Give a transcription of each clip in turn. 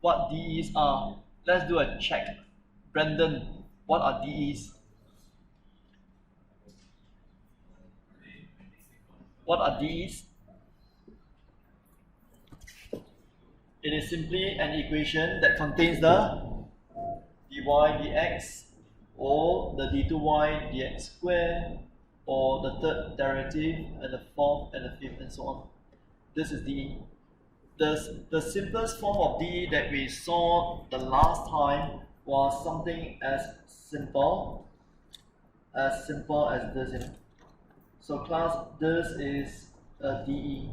what DEs are. Let's do a check. Brandon, what are DEs? What are DEs? It is simply an equation that contains the dy dx or the d2y dx squared or the third derivative and the fourth and the fifth and so on. This is DE. The simplest form of DE that we saw the last time was something as simple as this. So class, this is a DE.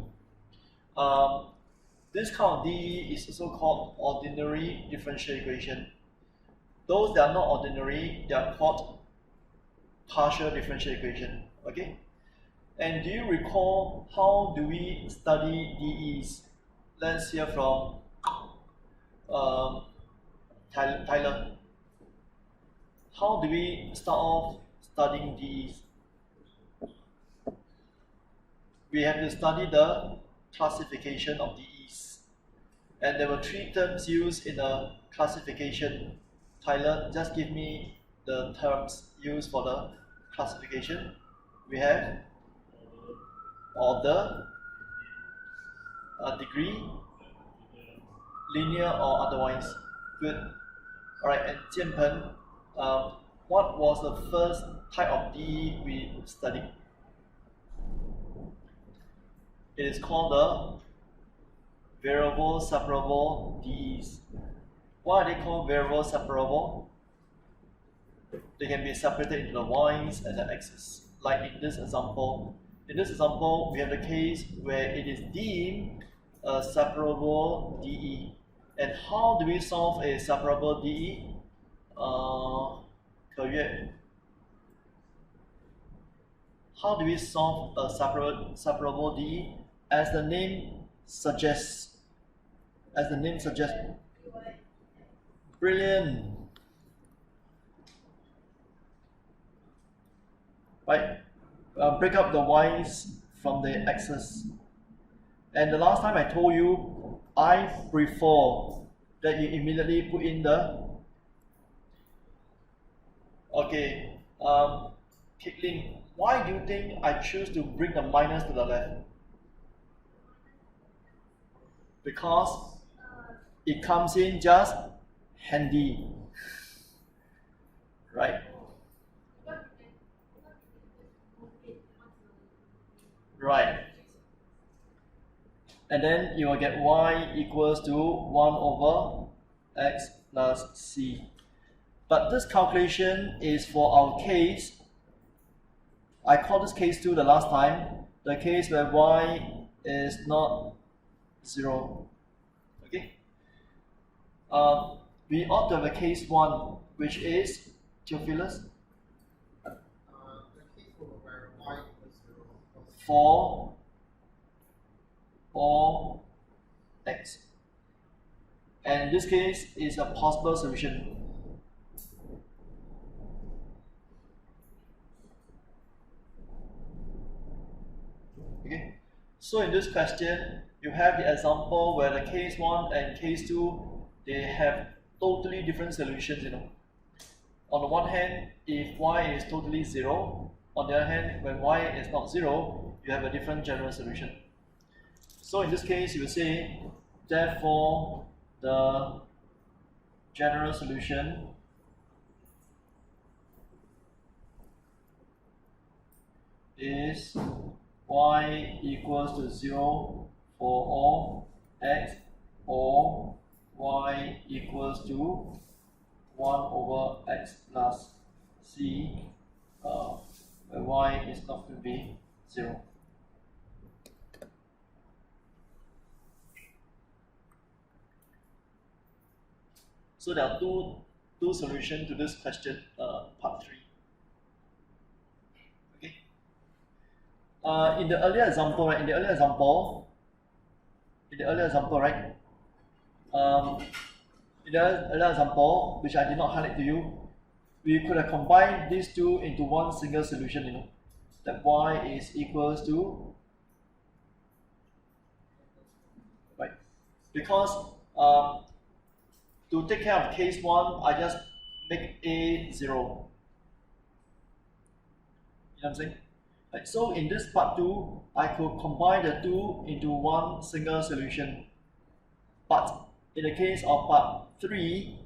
This kind of DE is also called ordinary differential equation. Those that are not ordinary, they are called partial differential equation. Okay? And do you recall how do we study DEs? Let's hear from Tyler. How do we start off studying DEs? We have to study the classification of DEs. And there were 3 terms used in the classification. Tyler, just give me the terms used for the classification. We have order, degree, linear or otherwise. Good. Alright, and Jianpeng, what was the first type of DE we studied? It is called the variable separable DEs. Why are they called variable separable? They can be separated into the y's and the x's. Like in this example. In this example, we have the case where it is deemed a separable DE. And how do we solve a separable DE? How do we solve a separable DE? As the name suggests. Brilliant. Right. Break up the y's from the x's. And the last time I told you, I prefer that you immediately put in the. Okay. Kickling, why do you think I choose to bring the minus to the left? Because it comes in just handy, right? Right. And then you will get y equals to 1 over x plus c. But this calculation is for our case. I called this case 2 the last time. The case where y is not 0. Okay. We ought to have a case 1, which is Theophilus. For x, and in this case is a possible solution. Okay, so in this question you have the example where the case 1 and case 2, they have totally different solutions. On the one hand, if y is totally 0, on the other hand, when y is not 0, you have a different general solution. So in this case, you will say, therefore, the general solution is y equals to 0 for all x, or y equals to 1 over x plus c, where y is not going to be 0. So there are two solutions to this question, part 3. Okay. In the earlier example, right? In the earlier example, right? In the earlier example, which I did not highlight to you, we could have combined these two into one single solution. That y is equals to, right? Because to take care of case 1, I just make A 0. You know what I'm saying? Right, so in this part 2, I could combine the two into one single solution. But in the case of part 3,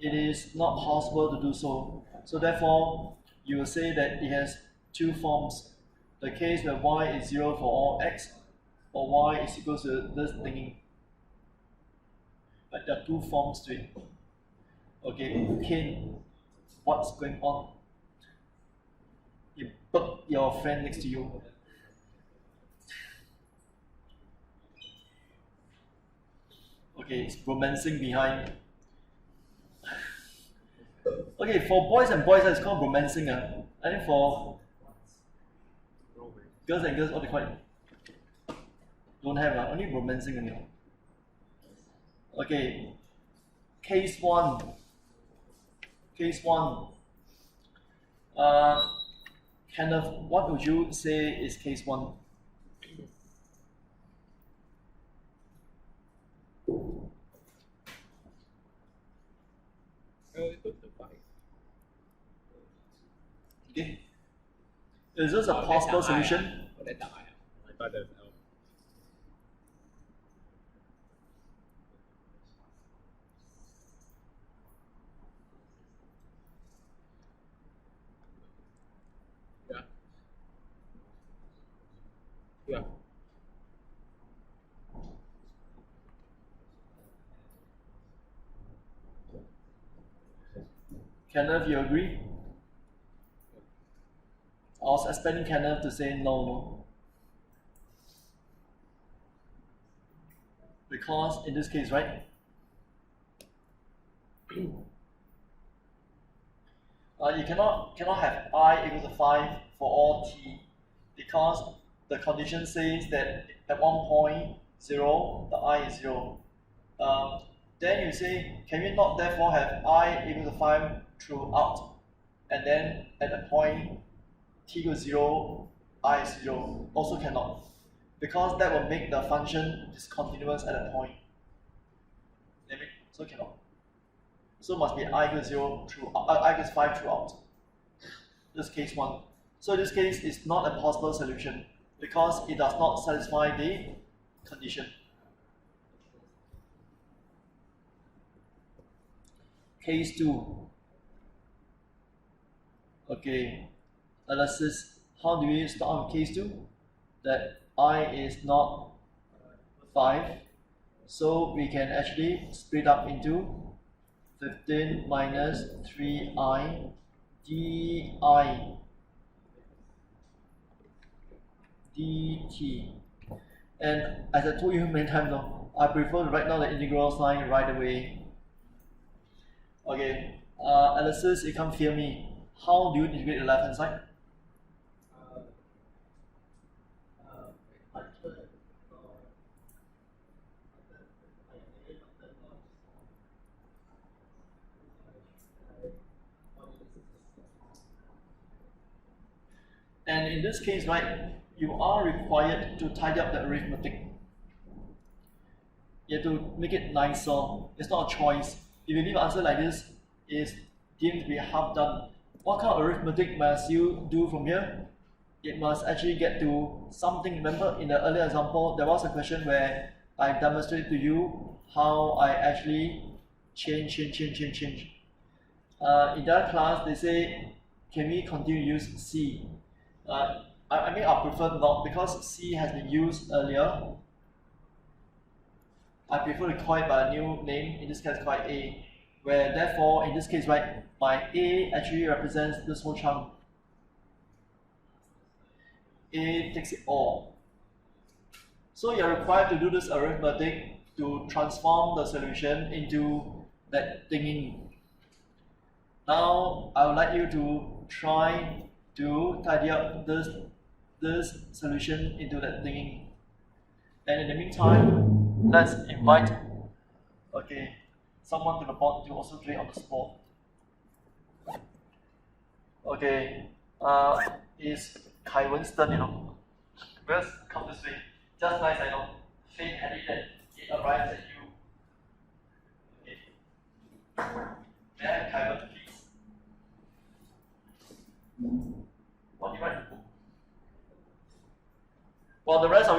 it is not possible to do so. So therefore, you will say that it has two forms. The case where y is 0 for all x, or y is equal to this thingy. But there are two forms to it. Okay, Ken, what's going on? You put your friend next to you. Okay, it's romancing behind. Okay, for boys and boys, it's called romancing. I think for girls and girls, what they call it? Don't have, only romancing only. Okay, case 1. Case 1. Kenneth, what would you say is case 1? Okay. Is this a possible solution? Yeah. Kenneth, you agree? I was expecting Kenneth to say no. Because in this case, right? You cannot have I equal to 5 for all t, because the condition says that at one point 0, the I is 0. Then you say, can we not therefore have I equal to 5 throughout, and then at the point t equals 0, I is 0? Also cannot, because that will make the function discontinuous at a point. So cannot. So must be I equals 0 through I equals 5 throughout. This case 1. So this case is not a possible solution because it does not satisfy the condition. Case 2. Okay. Analysis. How do we start with case 2? That I is not 5. So we can actually split up into 15 minus 3i di dt. And as I told you many times now, I prefer to write down the integral sign right away. Okay, analysis, you can't hear me. How do you integrate the left hand side? And in this case, right, you are required to tidy up the arithmetic. You have to make it nicer. It's not a choice. If you leave an answer like this, it's deemed to be half done. What kind of arithmetic must you do from here? It must actually get to something. Remember, in the earlier example, there was a question where I demonstrated to you how I actually change. In that class, they say, can we continue to use C? I mean, I prefer not, because C has been used earlier. I prefer to call it by a new name, in this case called A, where therefore in this case, right, my A actually represents this whole chunk. A takes it all. So you're required to do this arithmetic to transform the solution into that thingy. Now I would like you to try to tidy up this solution into that thingy. And in the meantime, let's invite someone to the board to also play on the spot. Okay, is Kai Winston, Just come this way. Just nice, I know. Fate had it that it arrives at you. Okay.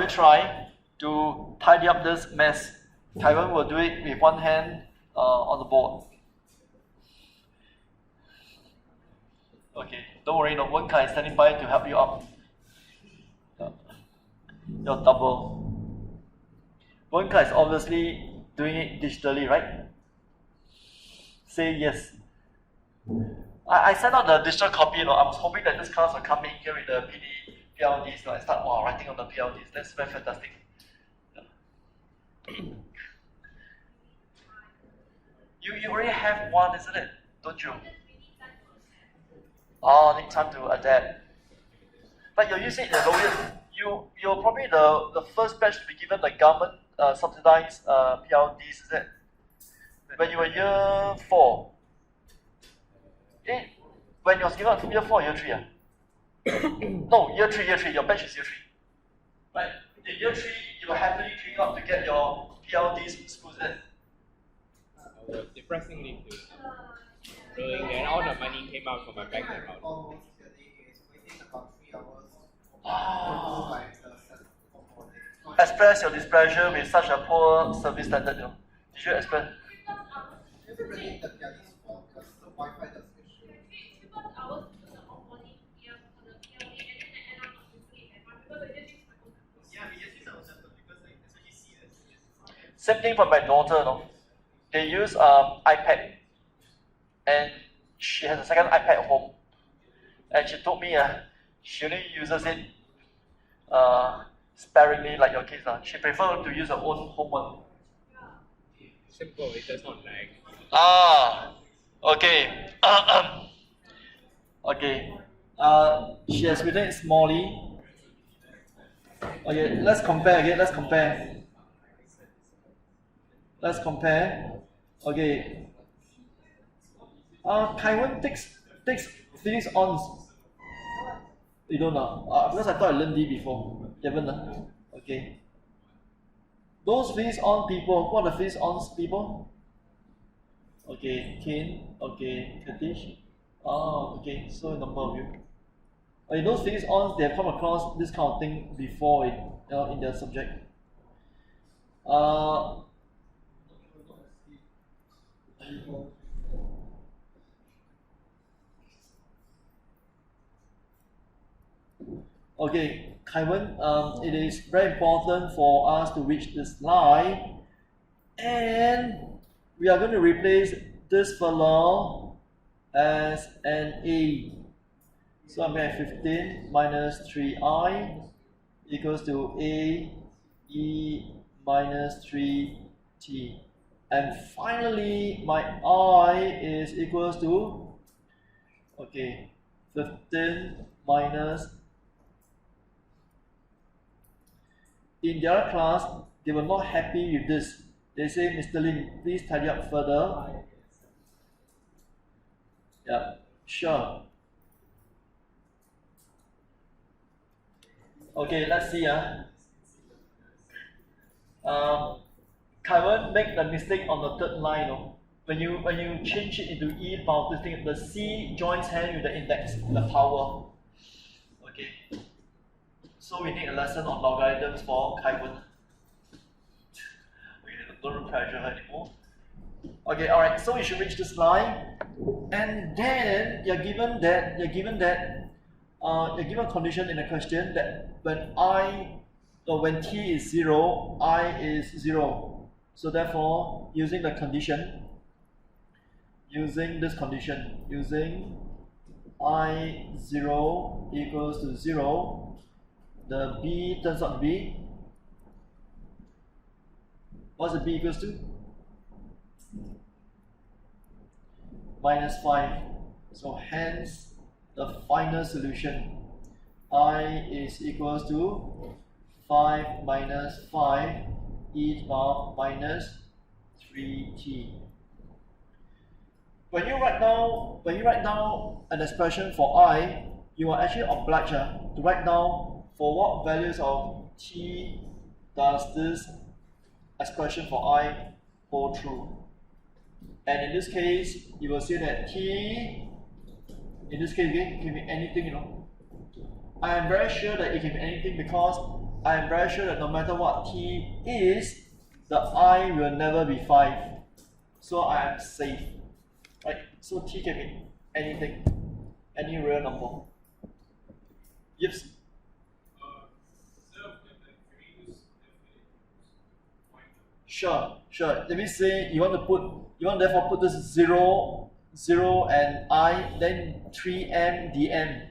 you try to tidy up this mess. Kaiwen will do it with one hand on the board. Okay, don't worry, no, Wenkai is standing by to help you up. Your double. Wenkai is obviously doing it digitally, right? Say yes. I sent out the digital copy, I was hoping that this class will come in here with the PLDs, and start writing on the PLDs. That's very fantastic. You already have one, isn't it? Don't you? Oh, need time to adapt. But you're using the lowest. You're probably the first batch to be given the government subsidized PLDs, is it? When you were year 4. When you was given year 4 or year 3? No, year 3, your batch is year 3. Right? In year 3, you were happily queuing up to get your PLDs schools, is it? I was depressingly doing, and all the money came out from my bank account. Express your displeasure with such a poor service standard. Did you express? Same thing for my daughter. No? They use iPad, and she has a second iPad at home. And she told me she only uses it sparingly, like your kids. She prefers to use her own home one. Simple, it does not lag. Okay. Okay. She has written it smallly. Okay, let's compare again. Let's compare. Okay. Kaiwen takes physics ons. You don't know? Because I thought I learned D before. You haven't? Okay. Those physics on people, what are the physics ons people? Okay, Kane, okay, Katish. Okay, so a number of you. Okay, those physics ons, they have come across this kind of thing before in their subject. Okay, Kaiwen, it is very important for us to reach this line, and we are going to replace this fellow as an A. So I'm going to have 15 minus 3i equals to A E minus 3t. And finally, my I is equals to, okay, 15 minus. In the other class, they were not happy with this. They say, Mr. Lin, please tidy up further. Yeah, sure. Okay, let's see. Kaiwen make the mistake on the third line. When you change it into E power, this thing, the C joins hand with the index, the power. Okay. So we need a lesson on logarithms for Kaiwen. We don't pressure her anymore. Okay, alright, so you should reach this line, and then you're given a condition in the question that when t is 0, I is 0. So therefore, using this condition, using I 0 equals to 0, the b turns out to be, what's the b equals to? Minus 5. So hence the final solution, I is equals to 5 minus 5 e to the power minus 3t. When you write down an expression for I, you are actually obliged to write down for what values of t does this expression for I hold true. And in this case, you will see that t, in this case again, it can be anything, I am very sure that it can be anything because I am very sure that no matter what t is, the I will never be 5. So I am safe. Right? So t can be anything, any real number. Yes. Sure. Let me say you want therefore put this 0, 0 and I, then 3m dm.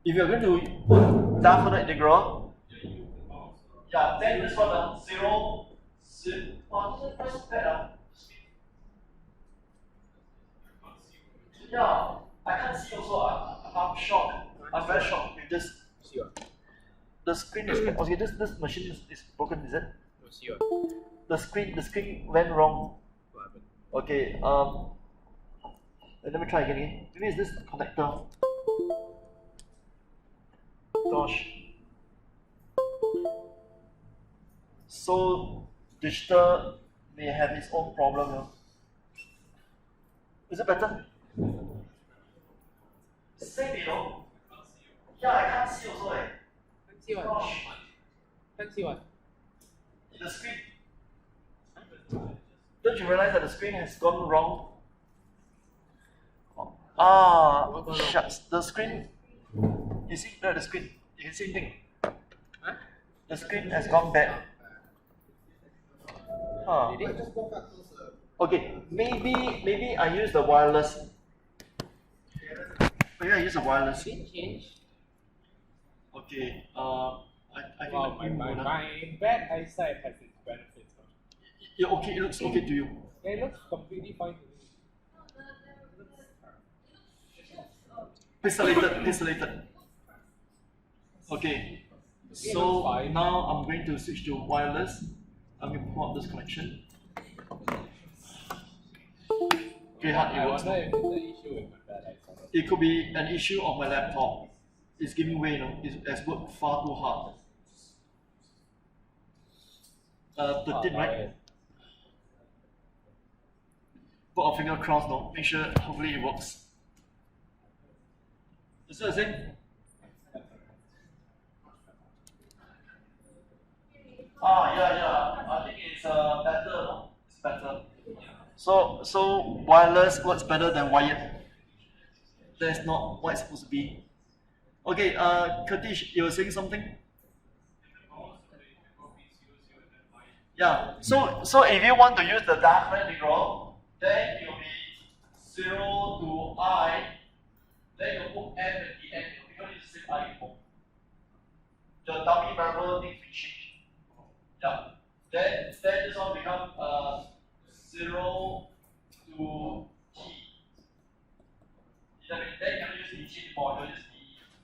If you're going to put definite integral, yeah, then this one 0, 0, what's that? Yeah, I can't see also. I'm shocked. I'm very shocked with this. See what? The screen is okay. This machine is broken, is it? No, see what? The screen went wrong. What happened? Okay. Let me try again. Maybe it's this connector. Gosh. So digital may have its own problem. You know? Is it better? Same, you know. Yeah, I can't see also. Can't see what? Gosh. Can't see what? The screen. Don't you realize that the screen has gone wrong? Shucks. The screen. You see the screen. You can see thing. Huh? The screen has gone bad. Huh. Did it? Okay, maybe I use the wireless. Maybe I use the wireless. Did it change? Okay. I think Wow, my bad eyesight has its benefits. Huh? yeah, okay, it looks okay to you. Yeah, it looks completely fine to me. Pixelated. Okay. So now I'm going to switch to wireless. I'm going to pull out this connection. Okay, hard it I works wonder now. if it's an issue with my bad eyesight. It could be an issue of my laptop. It's giving way, you know. It's worked far too hard. 13, right? Put our finger crossed now. Make sure, hopefully it works. Is it the same? Yeah. I think it's better, no? It's better. So wireless works better than wired. That's not what it's supposed to be. Okay, Kurtish, you were saying something? Yeah. So if you want to use the definite integral, then it will be 0 to I, then you put m and dn because it's the same I input. The dummy variable needs to change. Yeah. Then this one becomes 0 to t. Then you can use dt anymore, you use d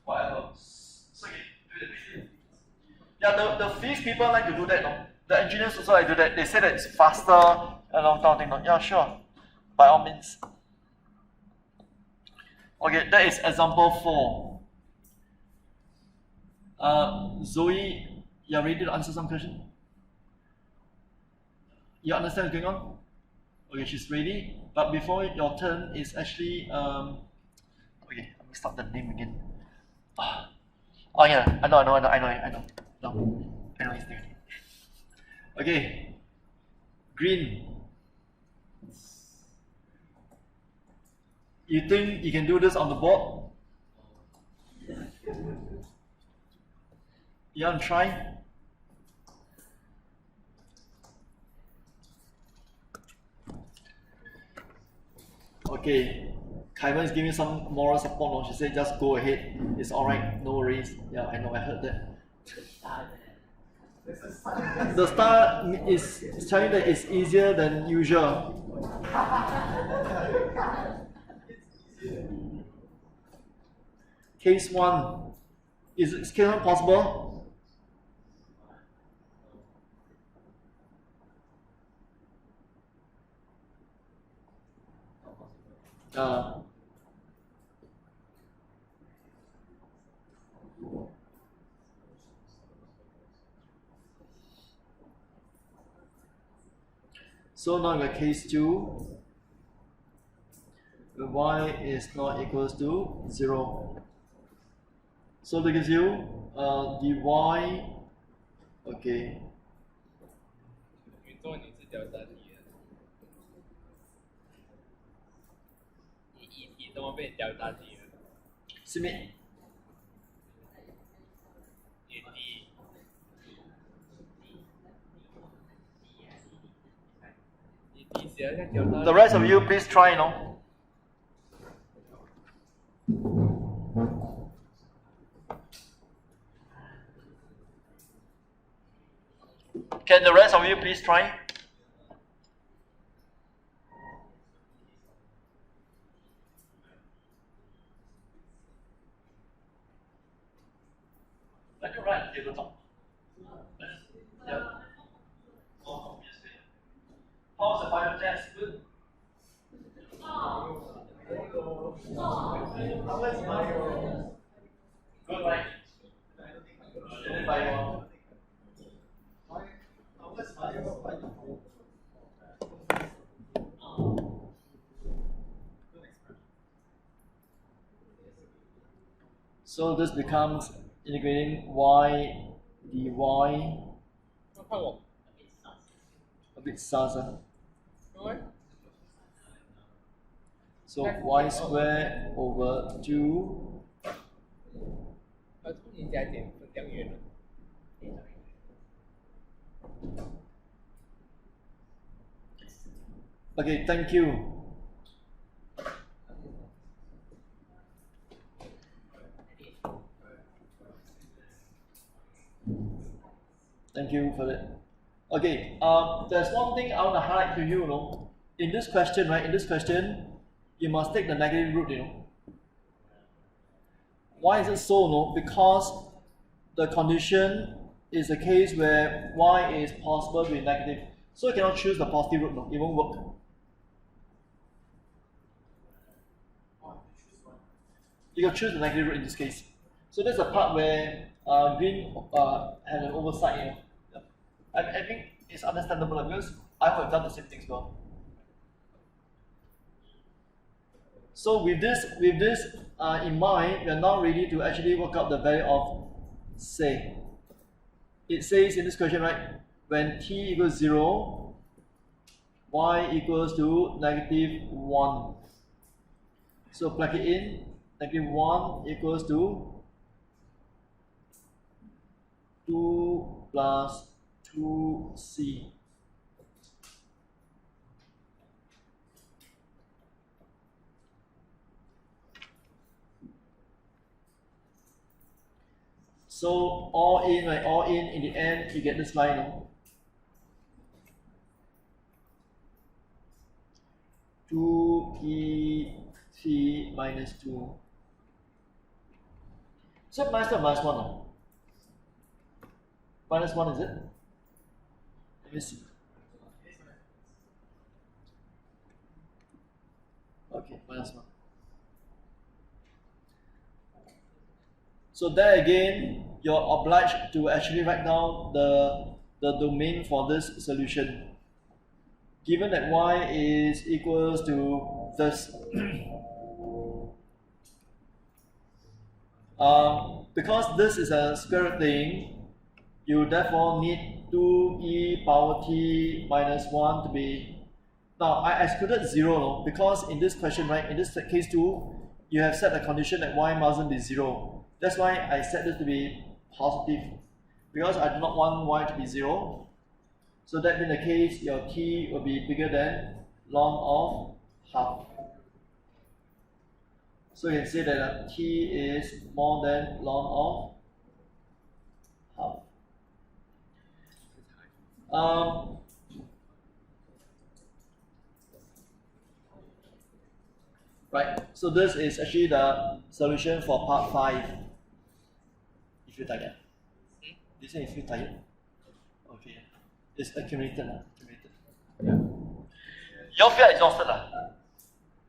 whatever. So you do the basic. Yeah, the physics people like to do that, no? The engineers also like to do that. They say that it's faster and all that thing. No? Yeah, sure. By all means. Okay, that is example 4. Zoe, you are ready to answer some question? You understand what's going on? Okay, she's ready. But before your turn, is actually okay, let me start the name again. Oh yeah, I know. No, I know his name. Okay, green. You think you can do this on the board? You want to try? Okay, Kaiwen is giving some moral support. No? She said just go ahead. It's alright, no worries. Yeah, I know, I heard that. The star is telling that it's easier than usual. Case 1. Is case 1 possible? So now we got case 2. The y is not equals to 0. So that gives you dy Okay. 宇宙你是交叉题的，你议题怎么被交叉题了？是咩？你题，你题写个交叉 The rest of you, please try, no? Can the rest of you please try? Let you write at the top. Yeah. Oh, obviously. How's the bio test? Good. How is bio? Good, right? And then bio. How is bio? So this becomes integrating y dy 看我， a bit sus. 各位， So y squared over 2. 你加减分两元了。 Okay, thank you. Thank you for that. Okay, there's one thing I want to highlight to you, in this question, right? In this question, you must take the negative root, Why is it so, Because the condition is a case where y is possible to be negative. So you cannot choose the positive root, It won't work. You can choose the negative root in this case. So that's the part where Green had an oversight, I think it's understandable because I would have done the same thing as well. So with this in mind, we are now ready to actually work out the value of say. It says in this question, right, when t equals 0, y equals to negative 1. So plug it in, negative 1 equals to 2 plus 2c. So all in, right? All in the end, you get this line. 2et minus 2. So minus 1, Minus 1 is it? Let me see. Okay, minus 1. So there again, you're obliged to actually write down the domain for this solution. Given that y is equals to this, because this is a square root thing, you therefore need 2e power t minus 1 to be. Now I excluded 0 because in this question, right, in this case 2, you have set a condition that y mustn't be 0. That's why I set this to be positive, because I do not want y to be 0. So that being the case, your t will be bigger than ln of half. So you can say that t is more than ln of half. Right, so this is actually the solution for part 5. You feel tired? You say you feel tired? Okay. It's accumulated. Yeah. You feel exhausted.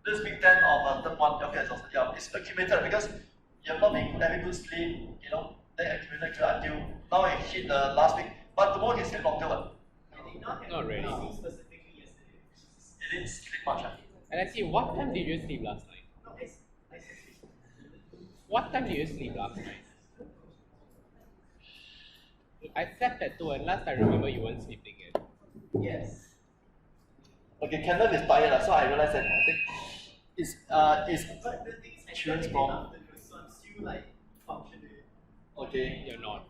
This big 10 of third one, you feel exhausted. Yeah, it's accumulated because you have not been having good sleep, then accumulated until now you hit the last week. But tomorrow you can sleep longer. Not really. You didn't sleep much. And let's see, what time did you sleep last night? What time did you sleep last night? I slept at 2 and last I remember you weren't sleeping yet. Yes. Okay, Kenneth is tired, so I realized that I think it's children's problem. Okay. You're not.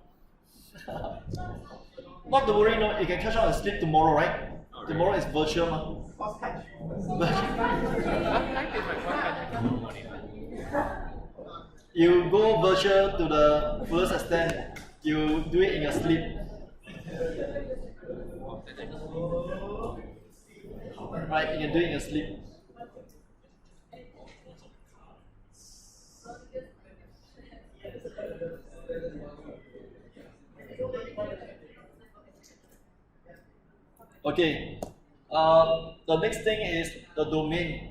Not to worry, no, you can catch up and sleep tomorrow, right? Alright. Tomorrow is virtual, ma. Last night is my first country tomorrow morning. You go virtual to the fullest extent. You do it in your sleep. Right, you can do it in your sleep. Okay, the next thing is the domain.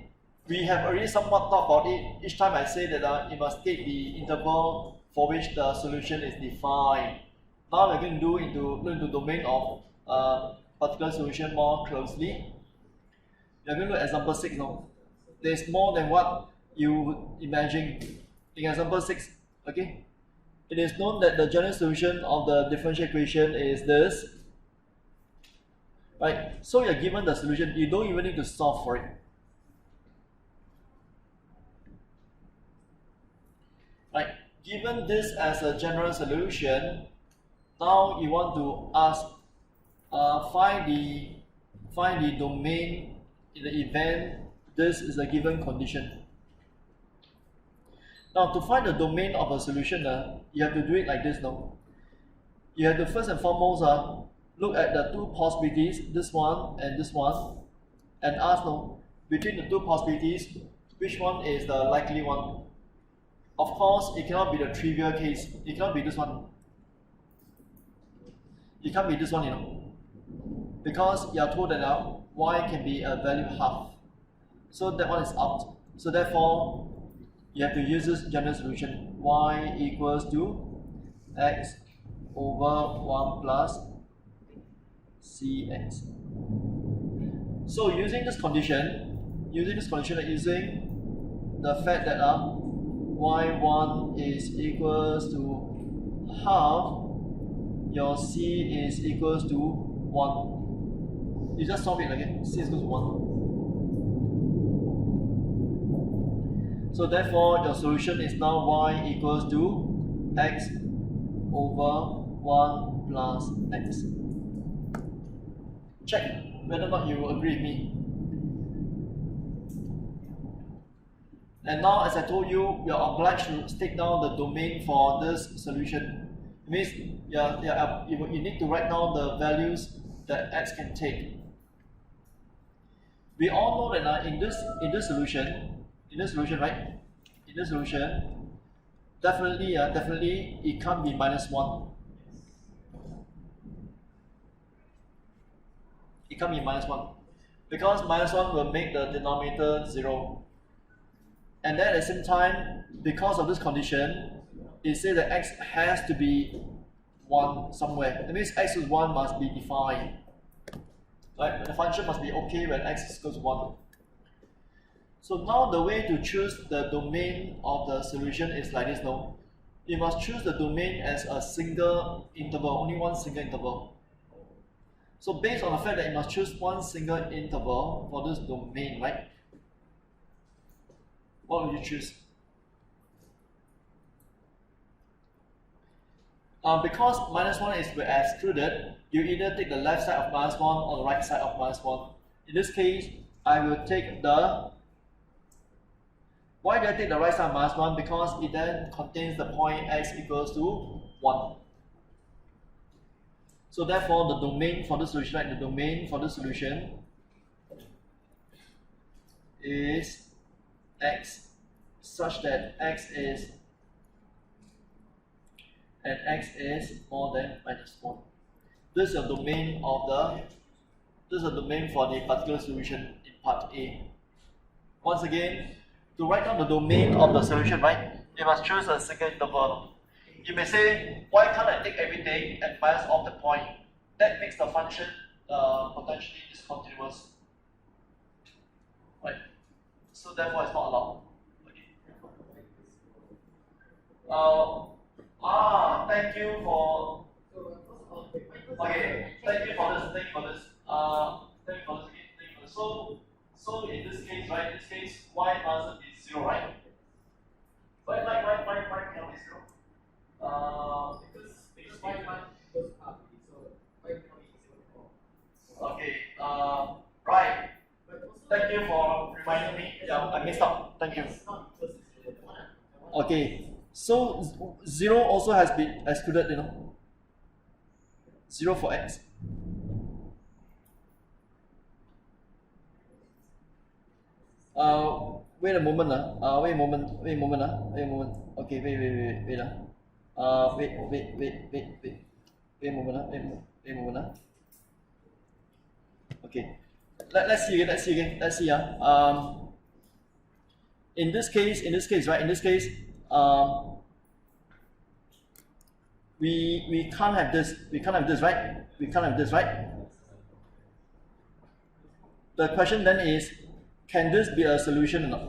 We have already somewhat talked about it. Each time I say that you must take the interval for which the solution is defined. Now we're going to learn the domain of particular solution more closely. We're going to look at example 6 now. There's more than what you would imagine. In example 6, okay, it is known that the general solution of the differential equation is this. Right, so you're given the solution, you don't even need to solve for it. Right, given this as a general solution, now you want to ask, find the domain in the event this is a given condition. Now to find the domain of a solution, you have to do it like this now. You have to first and foremost look at the two possibilities, this one, and ask between the two possibilities, which one is the likely one. Of course, it cannot be the trivial case. It cannot be this one. It can't be this one, because you are told that y can be a value half. So that one is out. So therefore, you have to use this general solution. Y equals to x over 1 plus cx. So using this condition, using the fact that y1 is equals to half, your c is equals to 1. You just solve it again. C is equals to 1. So therefore, your solution is now y equals to x over 1 plus x. Check whether or not you agree with me. And now, as I told you, you are obliged to take down the domain for this solution. It means you need to write down the values that x can take. We all know that in this solution, right? In this solution, definitely it can't be minus 1. It can't be minus 1 because minus 1 will make the denominator 0. And then at the same time, because of this condition, it says that x has to be 1 somewhere. That means x is 1 must be defined. Right? The function must be okay when x is equal to 1. So now the way to choose the domain of the solution is like this now. You must choose the domain as a single interval, only one single interval. So based on the fact that you must choose one single interval for this domain, right? What will you choose? Because minus 1 is excluded, you either take the left side of minus 1 or the right side of minus 1. In this case, I will take the... Why do I take the right side of minus 1? Because it then contains the point x equals to 1. So therefore, the domain for the solution, right? The domain for the solution is x such that x is more than minus 1. This is a domain for the particular solution in part A. Once again, to write down the domain of the solution, right, you must choose a single interval. You may say, why can't I take everything and minus off the point? That makes the function potentially discontinuous. Right. So therefore it's not allowed. Okay. Thank you for Okay, thank you for this. Thank you for this. Thank you for this again. Thank you for this. So in this case, right? In this case, y must be 0, right? Why cannot be 0? Because y goes up, so y cannot be 0. Okay. Right. Thank you for reminding me. Yeah, I messed up. Thank you. Okay. So 0 also has been excluded, 0 for x. Wait a moment. Wait a moment. Okay, wait. Wait a moment. Okay. Let's see again. Let's see. In this case, right? In this case, we can't have this. We can't have this, right? The question then is, can this be a solution or not?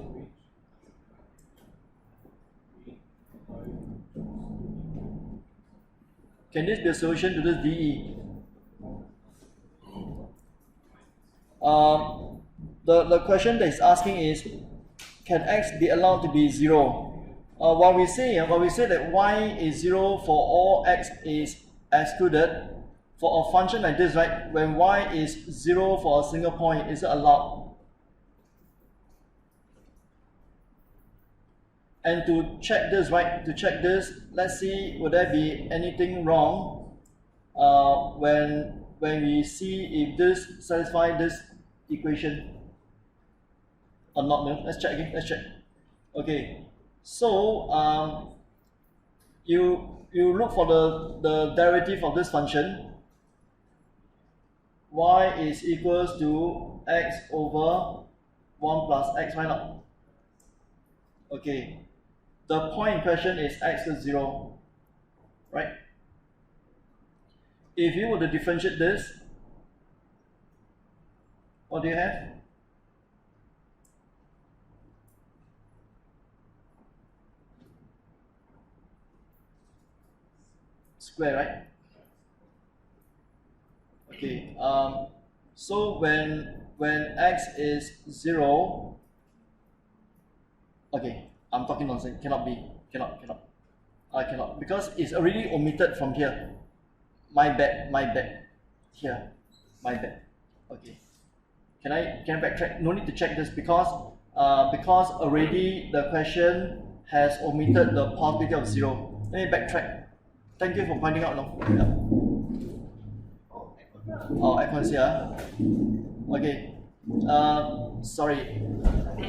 Can this be a solution to this DE? The question that is asking is, can x be allowed to be 0? While we say that y is 0 for all x is excluded, for a function like this, right, when y is 0 for a single point, is it allowed? And to check this, right, let's see, would there be anything wrong when we see if this satisfies this equation or not. No? Let's check again. Okay, so you look for the derivative of this function. Y is equals to x over 1 plus x, why not? Okay, the point in question is x is 0, right? If you were to differentiate this, what do you have? Square, right? Okay, so when x is 0, okay, I'm talking nonsense, cannot, because it's already omitted from here. My bad, here, my bad. Okay, can I backtrack? No need to check this because already the question has omitted the possibility of 0. Let me backtrack. Thank you for pointing out. No. Yeah. Oh, icons here. Okay. Sorry. Actually, I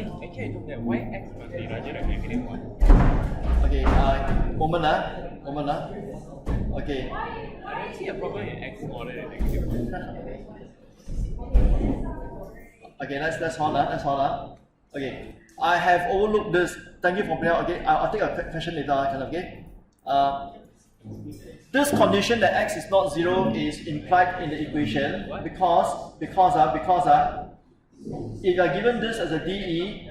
don't get why x must be larger than -1. Okay. Moment. Okay. I don't see a problem in x smaller than -1. Okay, let's hold on. Okay, I have overlooked this. Thank you for pointing out. Okay, I'll take a question later. Okay. This condition that x is not 0 is implied in the equation because if you are given this as a DE,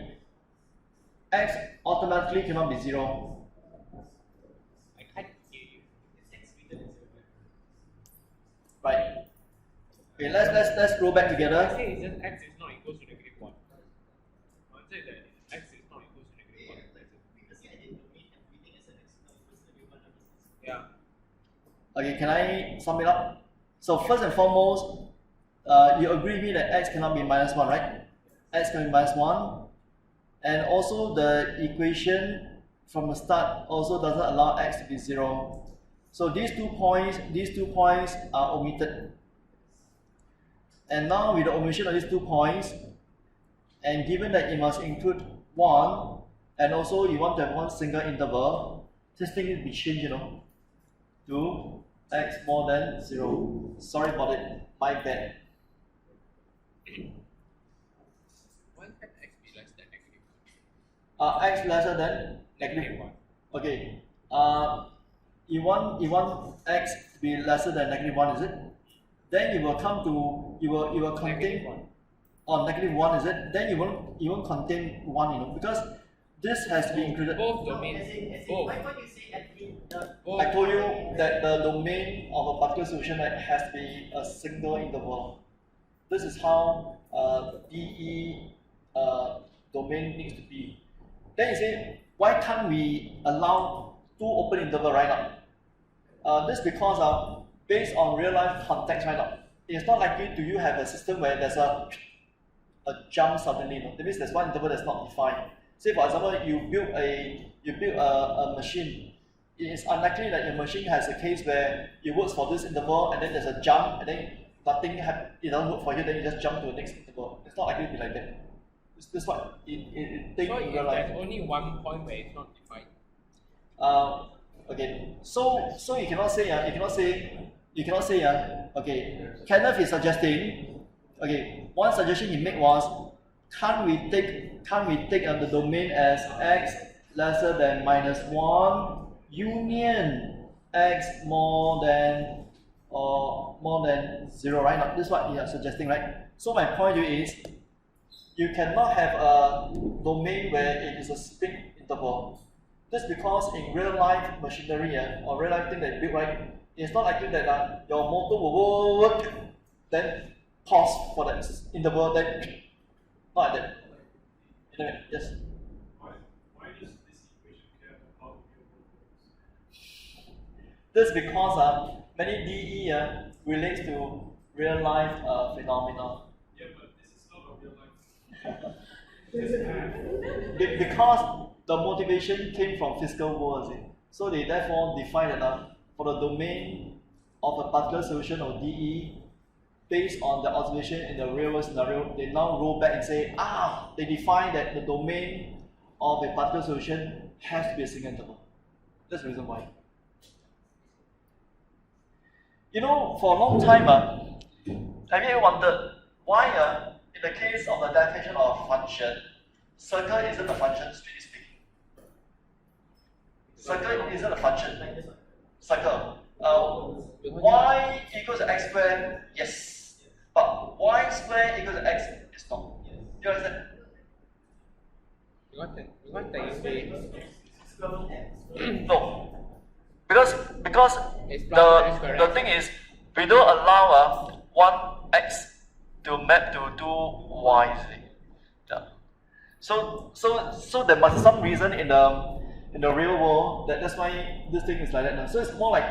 x automatically cannot be 0. I can't hear you. Right. Okay, let's roll back together. I say it's just x is not equal to -1. I say that x is not equal to -1. Yeah. Okay, can I sum it up? So first and foremost, you agree with me that x cannot be -1, right? X can be -1, and also the equation from the start also doesn't allow x to be 0. So these two points are omitted. And now with the omission of these 2 points, and given that it must include 1, and also you want to have one single interval, this thing needs to be changed, to x more than 0. Sorry about it, my bad. Why can't x be less than -1? X lesser than -1. Okay. You want x to be lesser than -1, is it? Then you will come to you will contain -1. -1, is it? Then you won't contain 1, because this has to be included. Both domains. Both. I told you that the domain of a particular solution has to be a single interval. This is how DE domain needs to be. Then you say, why can't we allow two open interval right now? This because based on real life context right now, it's not likely do you have a system where there's a jump suddenly. No? That means there's one interval that's not defined. Say for example, you build a machine. It is unlikely that your machine has a case where it works for this interval and then there's a jump and then nothing it doesn't work for you, then you just jump to the next interval. It's not likely to be like that. This is what it takes So in if real life. there's only one point where it's not defined. Okay, so you cannot say okay, Kenneth is suggesting, okay, one suggestion he made was, can't we take the domain as x lesser than -1 union x more than 0, right? Now, this is what you are suggesting, right? So my point to you is, you cannot have a domain where it is a split interval. This because in real life machinery or real life thing that you build, right, it's not likely that your motor will work, then pause for that interval, then not like that. Anyway, yes. Why does this equation care about real world? This is because many DE relates to real life phenomena. Yeah, but this is not a real life. This is math. Because the motivation came from physical world, so they therefore define that for the domain of a particular solution of DE, based on the observation in the real world scenario, they now roll back and say, they define that the domain of a particular solution has to be a single interval. That's the reason why. You know, for a long time, have you ever wondered why, in the case of the definition of function, circle isn't a function, strictly speaking? Circle isn't a function. Circle. Y equals to x squared, yes. But y squared equals to x is not. You understand? Because technically, No. Because It's plus x squared, the right? thing is, we don't allow one x to map to two y. Yeah. So there must be some reason in the real world that's why this thing is like that now. So it's more like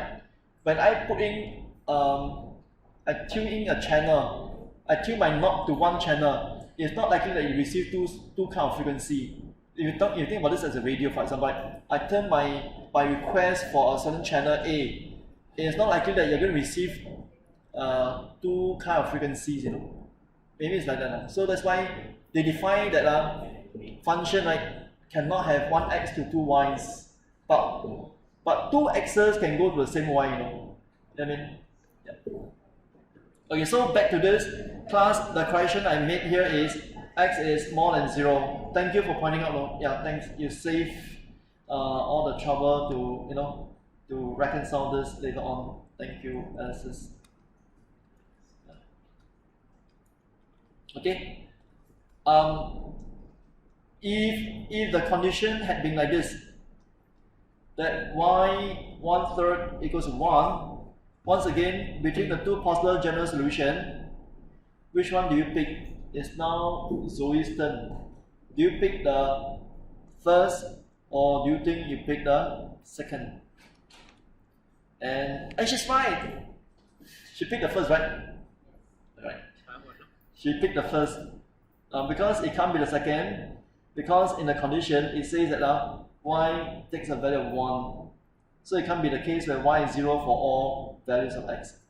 when I put in I tune in a channel, I tune my knob to one channel, it's not likely that you receive two kind of frequency. If you think about this as a radio, for example, I turn my request for a certain channel A, it's not likely that you're going to receive two kind of frequencies, Maybe it's like that. So that's why they define that function cannot have one x to two y's, but two x's can go to the same y, You know what I mean? Yeah. Okay, so back to this class, the correction I made here is x is more than 0. Thank you for pointing out. Yeah, thanks. You save all the trouble to reconcile this later on. Thank you, Alice. Okay. If the condition had been like this, that y 1/3 equals 1, once again, between the two possible general solution, which one do you pick? It's now Zoe's turn. Do you pick the first, or do you think you pick the second? And she's right. She picked the first, right? Right. She picked the first because it can't be the second. Because in the condition it says that y takes a value of 1, so it can't be the case where y is 0 for all values of x.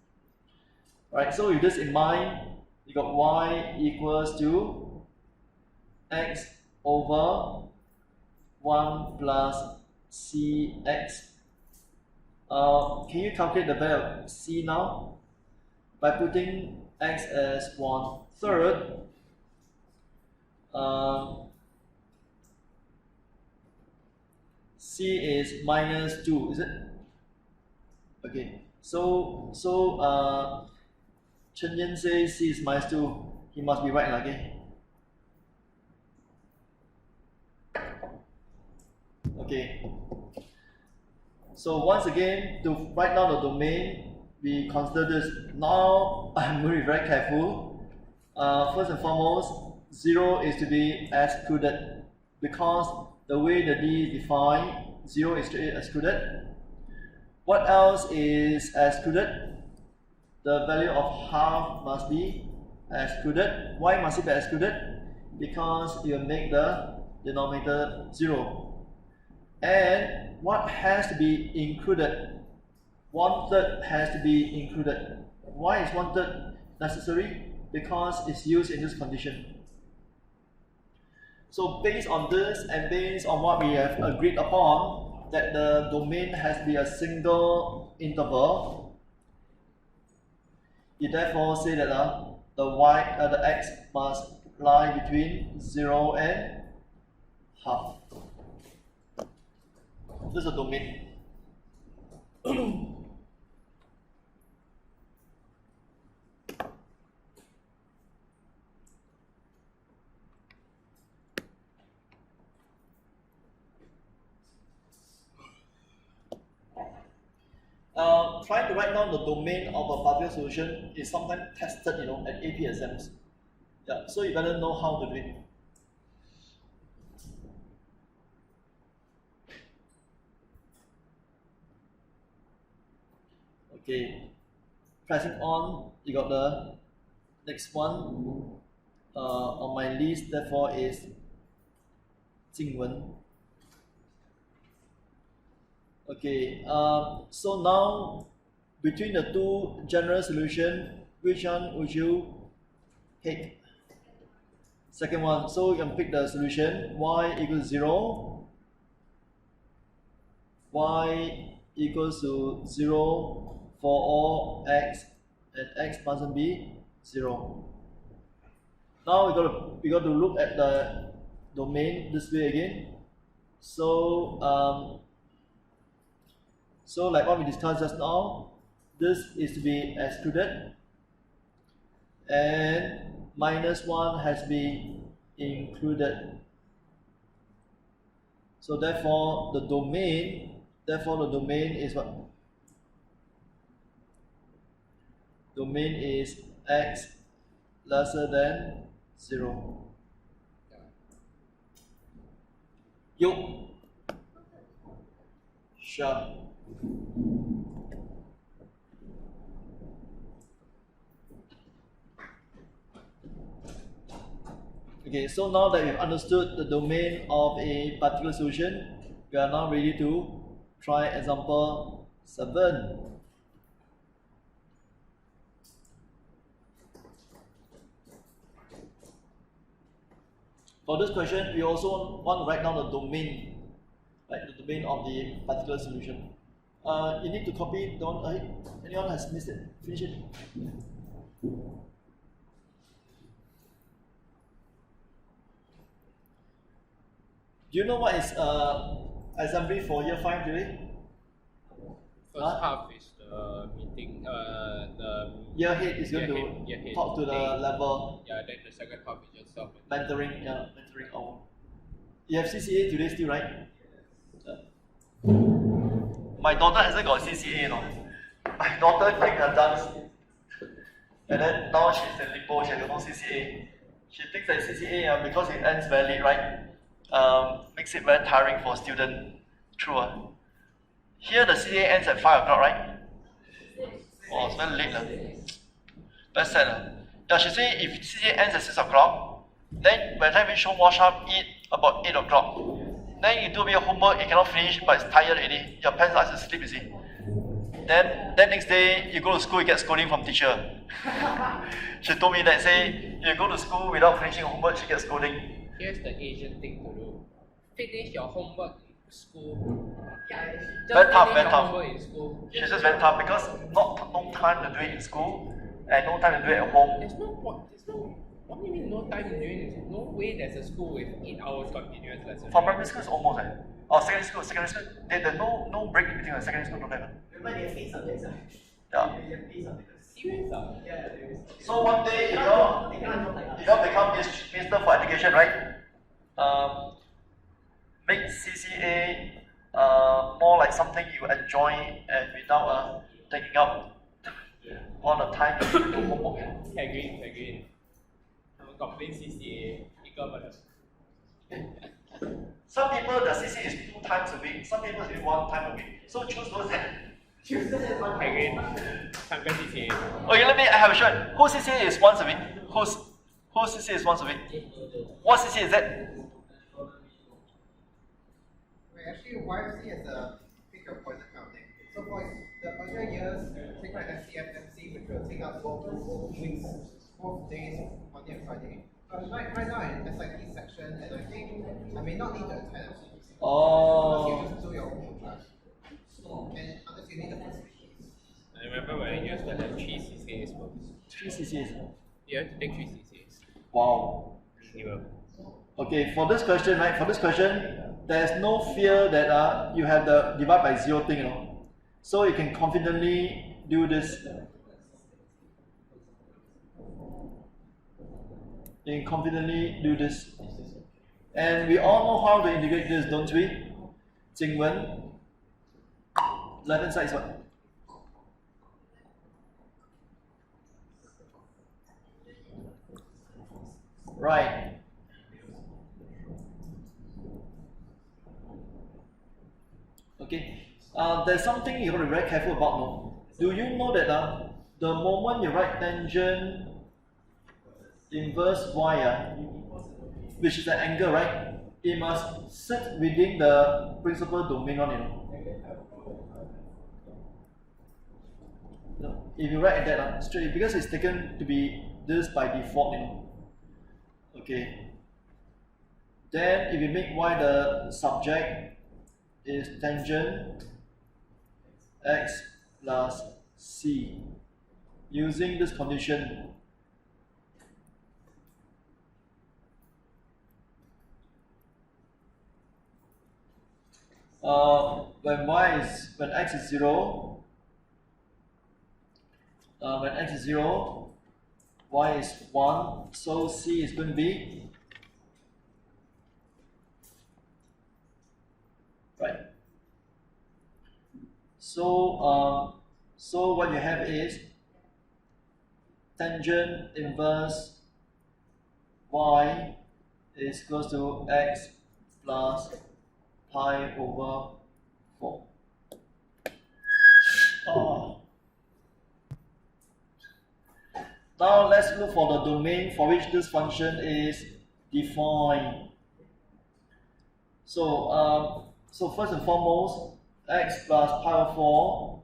Alright, so with this in mind, you got y equals to x over 1 plus cx. Can you calculate the value of c now? By putting x as 1/3, c is -2, is it? Okay, so Chen Yan says c is -2. He must be right, okay? Okay. So once again, to write down the domain, we consider this. Now I'm going to be very careful. First and foremost, 0 is to be excluded because the way the D is defined, 0 is to be excluded. What else is excluded? The value of half must be excluded. Why must it be excluded? Because you make the denominator 0. And what has to be included? 1/3 has to be included. Why is 1/3 necessary? Because it's used in this condition. So based on this and based on what we have agreed upon, that the domain has to be a single interval, you therefore say that the x must lie between 0 and half. This is a domain. Trying to write down the domain of a particular solution is sometimes tested, at AP exams. Yeah, so you better know how to do it. Okay, pressing on, you got the next one on my list, therefore is Jingwen. Okay, so now between the two general solution, which one would you pick? Second one, so you can pick the solution y equals 0, y equals to 0 for all x, and x mustn't be 0. Now we got to look at the domain this way again. So so like what we discussed just now, this is to be excluded and -1 has been included. So therefore the domain is what? Domain is x lesser than 0. You sure. Okay, so now that we've understood the domain of a particular solution, we are now ready to try example 7. For this question, we also want to write down the domain, like the domain of the particular solution. You need to copy. Anyone has missed it? Finish it. Do you know what is assembly for year 5 today? First half is the meeting, the year head is going year head to talk to the level. Yeah, then the second half is just self mentoring. Yeah, mentoring hour. You have CCA today still, right? My daughter hasn't got CCA, My daughter take her dance, and then now she's in limbo. She has no CCA. She thinks that CCA, because it ends very late, right? Makes it very tiring for student. True. Here the CCA ends at 5 o'clock, right? Oh, it's very late. Very sad. Yeah, she say if CCA ends at 6 o'clock, then by the time we show wash up, eat about 8 o'clock. Then you do your homework, you cannot finish, but it's tired already. Your parents ask you to sleep, you see. Then next day you go to school, you get scolding from teacher. She told me that, say, you go to school without finishing homework, she gets scolding. Here's the Asian thing to do. Finish your homework in school. Very tough, very tough. Homework in school. She's just very tough because no time to do it in school and no time to do it at home. There's no point. What do you mean no time to do it? There's no way there's a school with 8 hours continuous lesson. For primary school, it's almost or secondary school, there's no break in between. Secondary school don't have. Yeah. Serious? So one day, if you become Minister for Education, right? Make CCA more like something you enjoy and without taking up all the time to do homework. agree. 他们 complain CCA 一个本的。 Some people the CCA is 2 times a week, some people is 1 time a week. So choose those that. agree 3个 CCA。 Okay, I have a shot. Whose CCA is once a week? Whose CCA is once a week? What CCA is that? Actually, YFC is a pick your poison kind of thing. So for the earlier years, take like SCFMC, which will take us both weeks, both days, Monday and Friday. Right now in SIP section, and I think I may not need to attend. Oh. You just do your own class. And unless you need the facilities. I remember when I used to have 3 CCAs for 3 CCAs. You have to take 3 CCAs. Wow. Minimum. Okay, for this question, right? For this question, there's no fear that you have the divide by 0 thing, you know. So you can confidently do this. You can confidently do this. And we all know how to integrate this, don't we? Jingwen. Left hand side is what? Right. Okay. There's something you got to be very careful about. No? Do you know that the moment you write tangent inverse y, which is an angle, right? It must sit within the principal domain on, you know. If you write that straight, because it's taken to be this by default, you know. Okay. Then if you make y the subject is tangent x plus c, using this condition, when x is 0, when x is 0, y is 1, so c is going to be right. So so what you have is tangent inverse y is equals to x plus pi over 4. Now let's look for the domain for which this function is defined. So so first and foremost, x plus pi over 4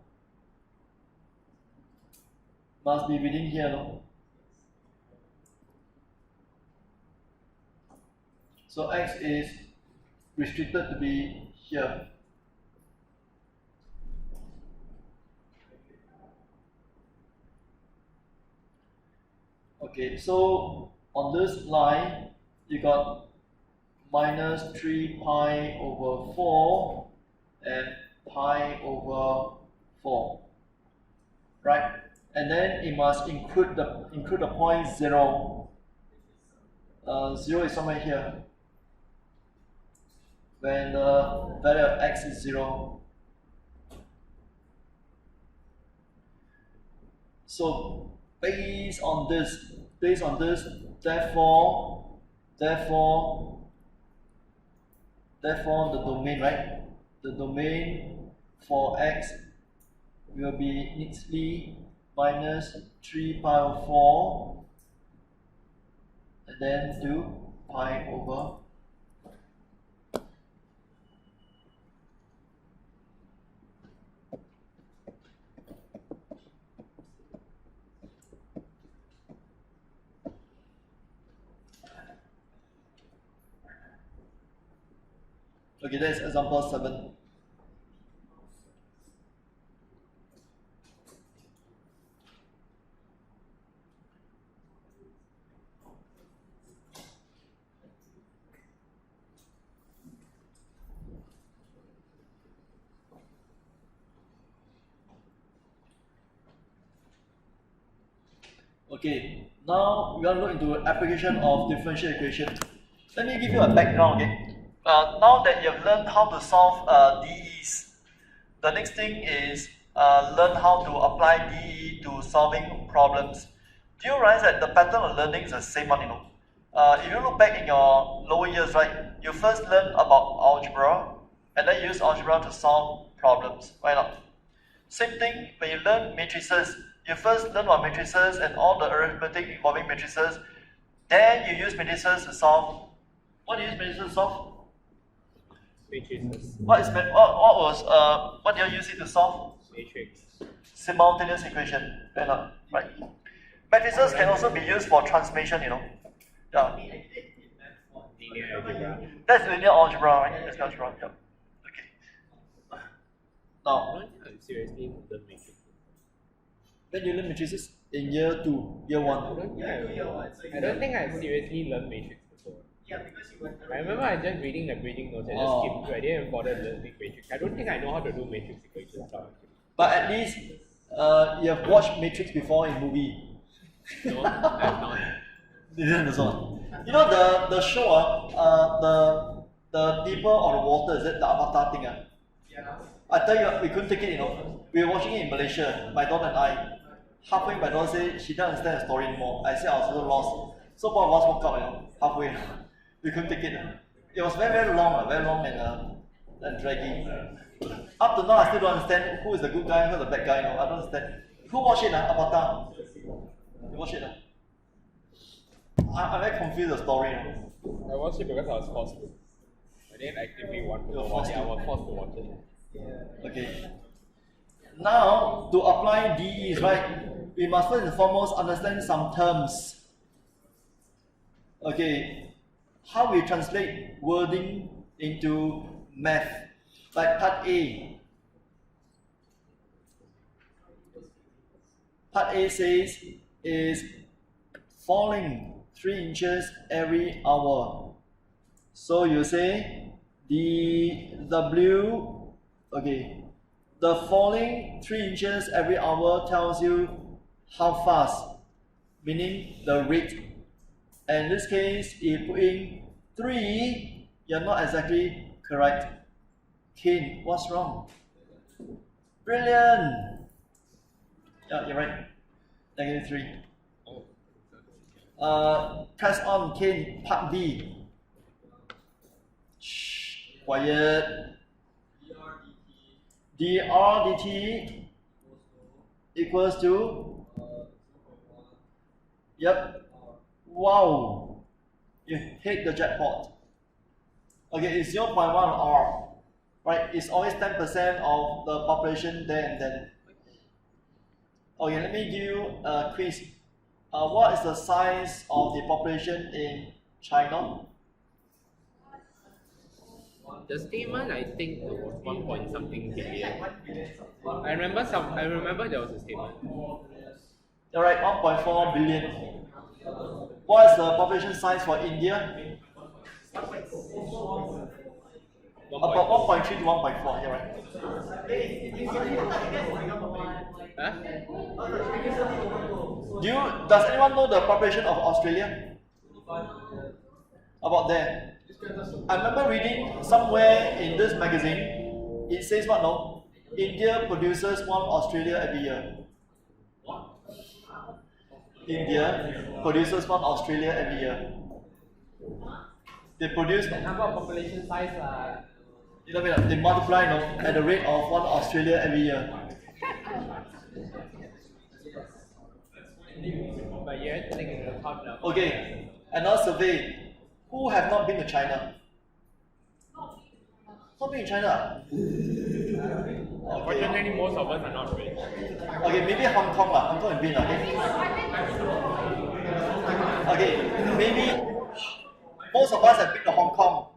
must be within here, no? So x is restricted to be here. Okay, so on this line, you got minus 3 pi over 4 and pi over 4, right? And then it must include the point 0. 0 is somewhere here. When the value of x is 0. So based on this, therefore the domain, right? The domain for x will be neatly minus 3 pi over 4 and then 2 pi over . Okay, that's example 7. Okay, now we are going to look into application of differential equation. Let me give you a background, okay? Now that you have learned how to solve DEs, The next thing is learn how to apply DE to solving problems. Do you realize that the pattern of learning is the same one, if you look back in your lower years, right, you first learn about algebra, and then you use algebra to solve problems, right not? Same thing when you learn matrices. You first learn about matrices and all the arithmetic involving matrices, then you use matrices to solve. What do you use matrices to solve? Matrices. What do you use it to solve? Matrix. Simultaneous equation, right? Matrices can also be used for transformation, Yeah. Linear algebra. That's linear algebra, right? That's algebra, yeah. Okay. I Now, don't think I seriously learn matrix. when you learn matrices in year 2, year 1. I don't think I seriously learned matrix before. I remember I just reading the bridging notes and just skipped through. I didn't even bother learning matrix. I don't think I know how to do matrix equations now. But at least you have watched Matrix before in movie. No, I have not. This one. You know the show, the people on the water, is it the Avatar thing? I tell you, we couldn't take it, We were watching it in Malaysia, my daughter and I. Halfway, my daughter said she doesn't understand the story anymore. I said I was a little lost. So both of us walked out, halfway. We couldn't take it. It was very, very long and draggy. Up to now, I still don't understand who is the good guy, who is the bad guy. I don't understand. Who watched it? Avatar. You watch it? I'm very confused the story. I watched it because I was forced to. I didn't actively want to watch it. I was forced to watch it. Okay. Now, to apply DEs, right, we must first and foremost understand some terms. Okay, how we translate wording into math. Like part A. Part A says is falling 3 inches every hour. So you say dW, okay, the falling 3 inches every hour tells you how fast, meaning the rate. And in this case, if you put in 3, you're not exactly correct. Kane, what's wrong? Brilliant! Yeah, you're right. -3. Press on, Kane, part B. Shh, quiet. dr dt equals to, yep, wow, you hit the jackpot. Okay, it's 0.1 R, right? It's always 10% of the population there and then. Okay, let me give you a quiz. What is the size of the population in China? The statement, I think it was 1 point something billion. I remember there was a statement. Alright, 1.4 billion. What is the population size for India? About 1.3 to 1.4, yeah, right? Huh? Does anyone know the population of Australia? About there. I remember reading somewhere in this magazine, it says what no? India produces 1 Australia every year. India produces 1 Australia every year. They produce The number of population size they multiply at the rate of 1 Australia every year. But you're thinking the top now. Okay, another survey. Who have not been to China? Not been to China? Unfortunately, most of us are not rich. Okay, maybe Hong Kong lah. Hong Kong has been okay, maybe most of us have been to Hong Kong,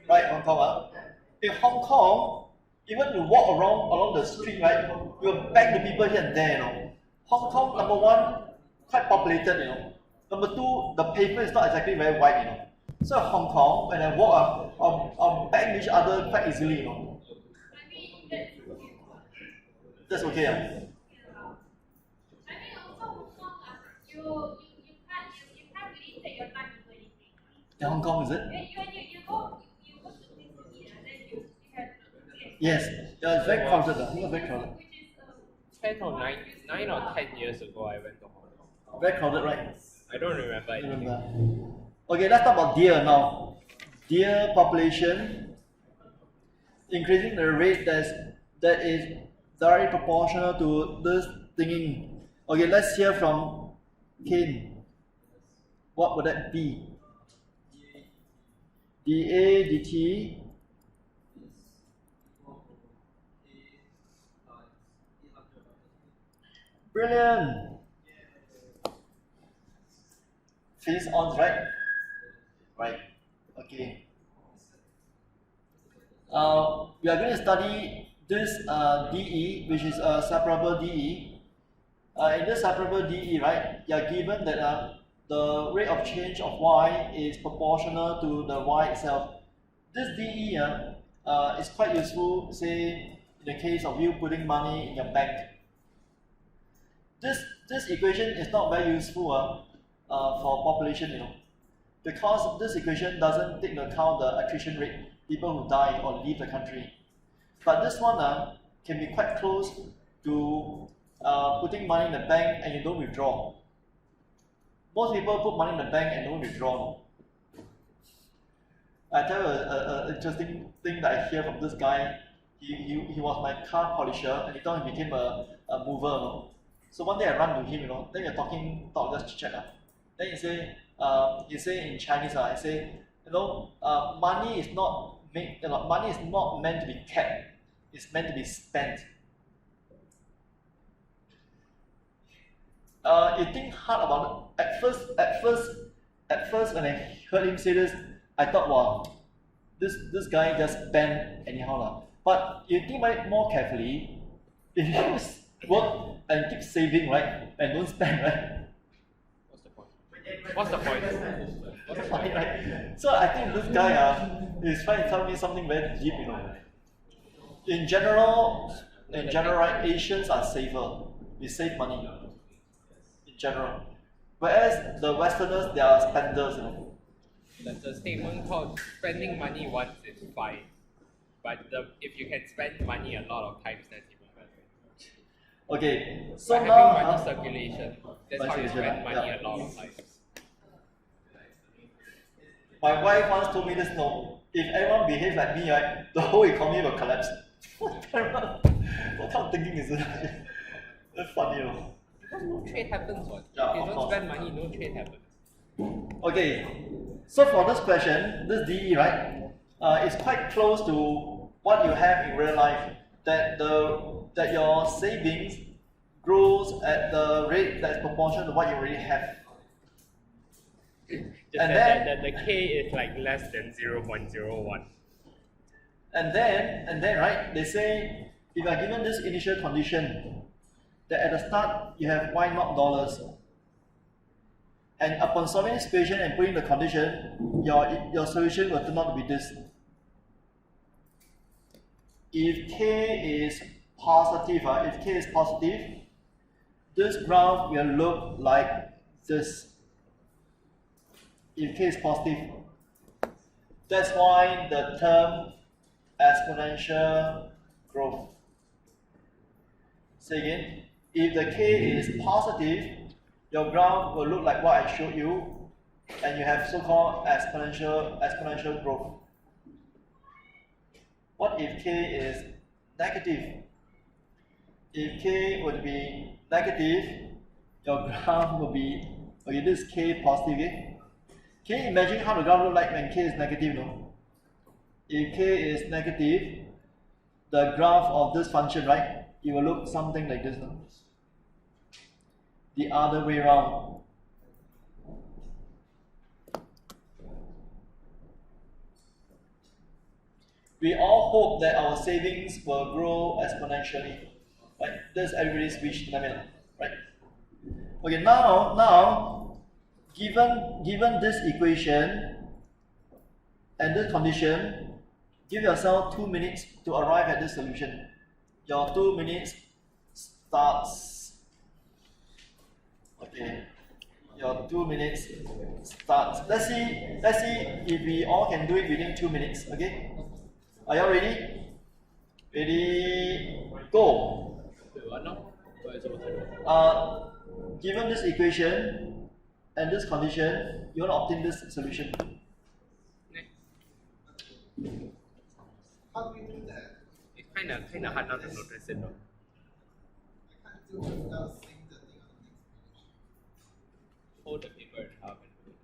right? Hong Kong, In Hong Kong, even to walk along the street, right, you'll bang the people here and there, Hong Kong, number 1, quite populated, Number 2, the pavement is not exactly very wide, So in Hong Kong, when I walk, I'll bang each other quite easily, That's okay, I mean, also Hong Kong, you can't really take your time to do anything. In Hong Kong, is it? When you go to places to eat, then you have to Yes. Yeah, it's very crowded. It was very crowded. Which is 10 or 9 or 10 years ago, I went to Hong Kong. Very crowded, right? I don't remember anything. Remember. Okay, let's talk about deer now. Deer population increasing the rate that is directly proportional to this thinking. Okay, let's hear from Kane. What would that be? dA dt. Brilliant. Face on, right? Right. Okay. We are going to study this DE, which is a separable DE. In this separable DE, right, you are given that the rate of change of y is proportional to the y itself. This DE is quite useful, say, in the case of you putting money in your bank. This equation is not very useful for population, because this equation doesn't take into account the attrition rate, people who die or leave the country. But this one can be quite close to putting money in the bank and you don't withdraw. Most people put money in the bank and don't withdraw. I tell you an interesting thing that I hear from this guy. He was my car polisher and he thought he became a mover. So one day I run to him, then we're talk just chat. Then he say in Chinese, I say, money is not meant to be kept. It's meant to be spent. You think hard about it. At first when I heard him say this, I thought, wow, this guy just spend anyhow. But you think about it more carefully, if you work and keep saving, right, and don't spend, right? What's the point? Right? So I think this guy is trying to tell me something very deep, In general, right, Asians are safer. We save money. In general. Whereas the Westerners, they are spenders, There's a statement called spending money once is fine. But if you can spend money a lot of times, that's even better. Okay, so by now having money circulation, that's how you spend money yeah. a lot of times. My wife once told me this, if everyone behaves like me, right, the whole economy will collapse. What kind of thinking is that? That's funny, Because no trade happens, what? Yeah, if you of don't course. spend money, no trade happens. Okay, so for this question, this DE, right, is quite close to what you have in real life. That your savings grows at the rate that's proportional to what you already have. Just And that the K is like less than 0.01. And then, right, they say if you are given this initial condition that at the start you have y naught dollars, and upon solving this equation and putting the condition, your solution will turn out to be this. If k is positive, this graph will look like this. If k is positive, that's why the term exponential growth. Say again, if the k is positive, your graph will look like what I showed you, and you have so-called exponential growth. What if k is negative? If k would be negative, your graph will be, okay, this is k positive, okay? Can you imagine how the graph look like when k is negative, no? If k is negative, the graph of this function, right, it will look something like this, no? The other way around. We all hope that our savings will grow exponentially, right? That's everybody's wish, right? Okay, now, given this equation and this condition, give yourself 2 minutes to arrive at this solution. Your 2 minutes starts. Okay, your 2 minutes starts. Let's see if we all can do it within 2 minutes. Okay, are y'all ready? Ready, go. Wait, what now? What is supposed to do? Given this equation and this condition, you want to obtain this solution. Next. How do we do that? It's kinda hard not to notice it though. I can't do it without seeing the thing on the next page. Hold the paper up and do it.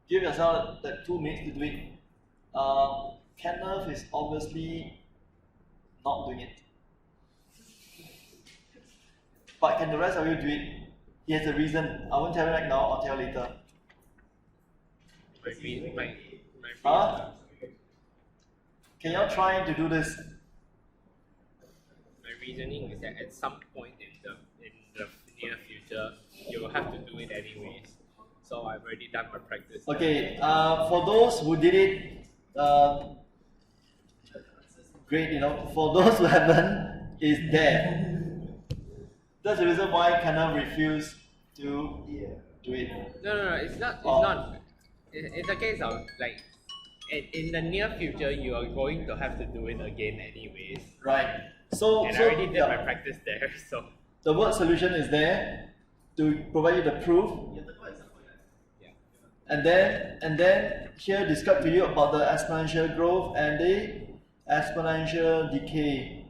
Give yourself that 2 minutes to do it. Kenneth is obviously not doing it. But can the rest of you do it? He has a reason. I won't tell you right now, I'll tell you later. My Huh? Can you try to do this? My reasoning is that at some point in the near future, you will have to do it anyways. So I've already done my practice. Okay, for those who did it, great, for those who haven't, is there. That's the reason why Kenneth refused to do it. No, it's not. It's Oh. not. It's a case of like, in the near future, you are going to have to do it again anyways. Right. So, And I so already did yeah, my practice there, so the word solution is there to provide you the proof. yeah. And then here describe to you about the exponential growth and the exponential decay.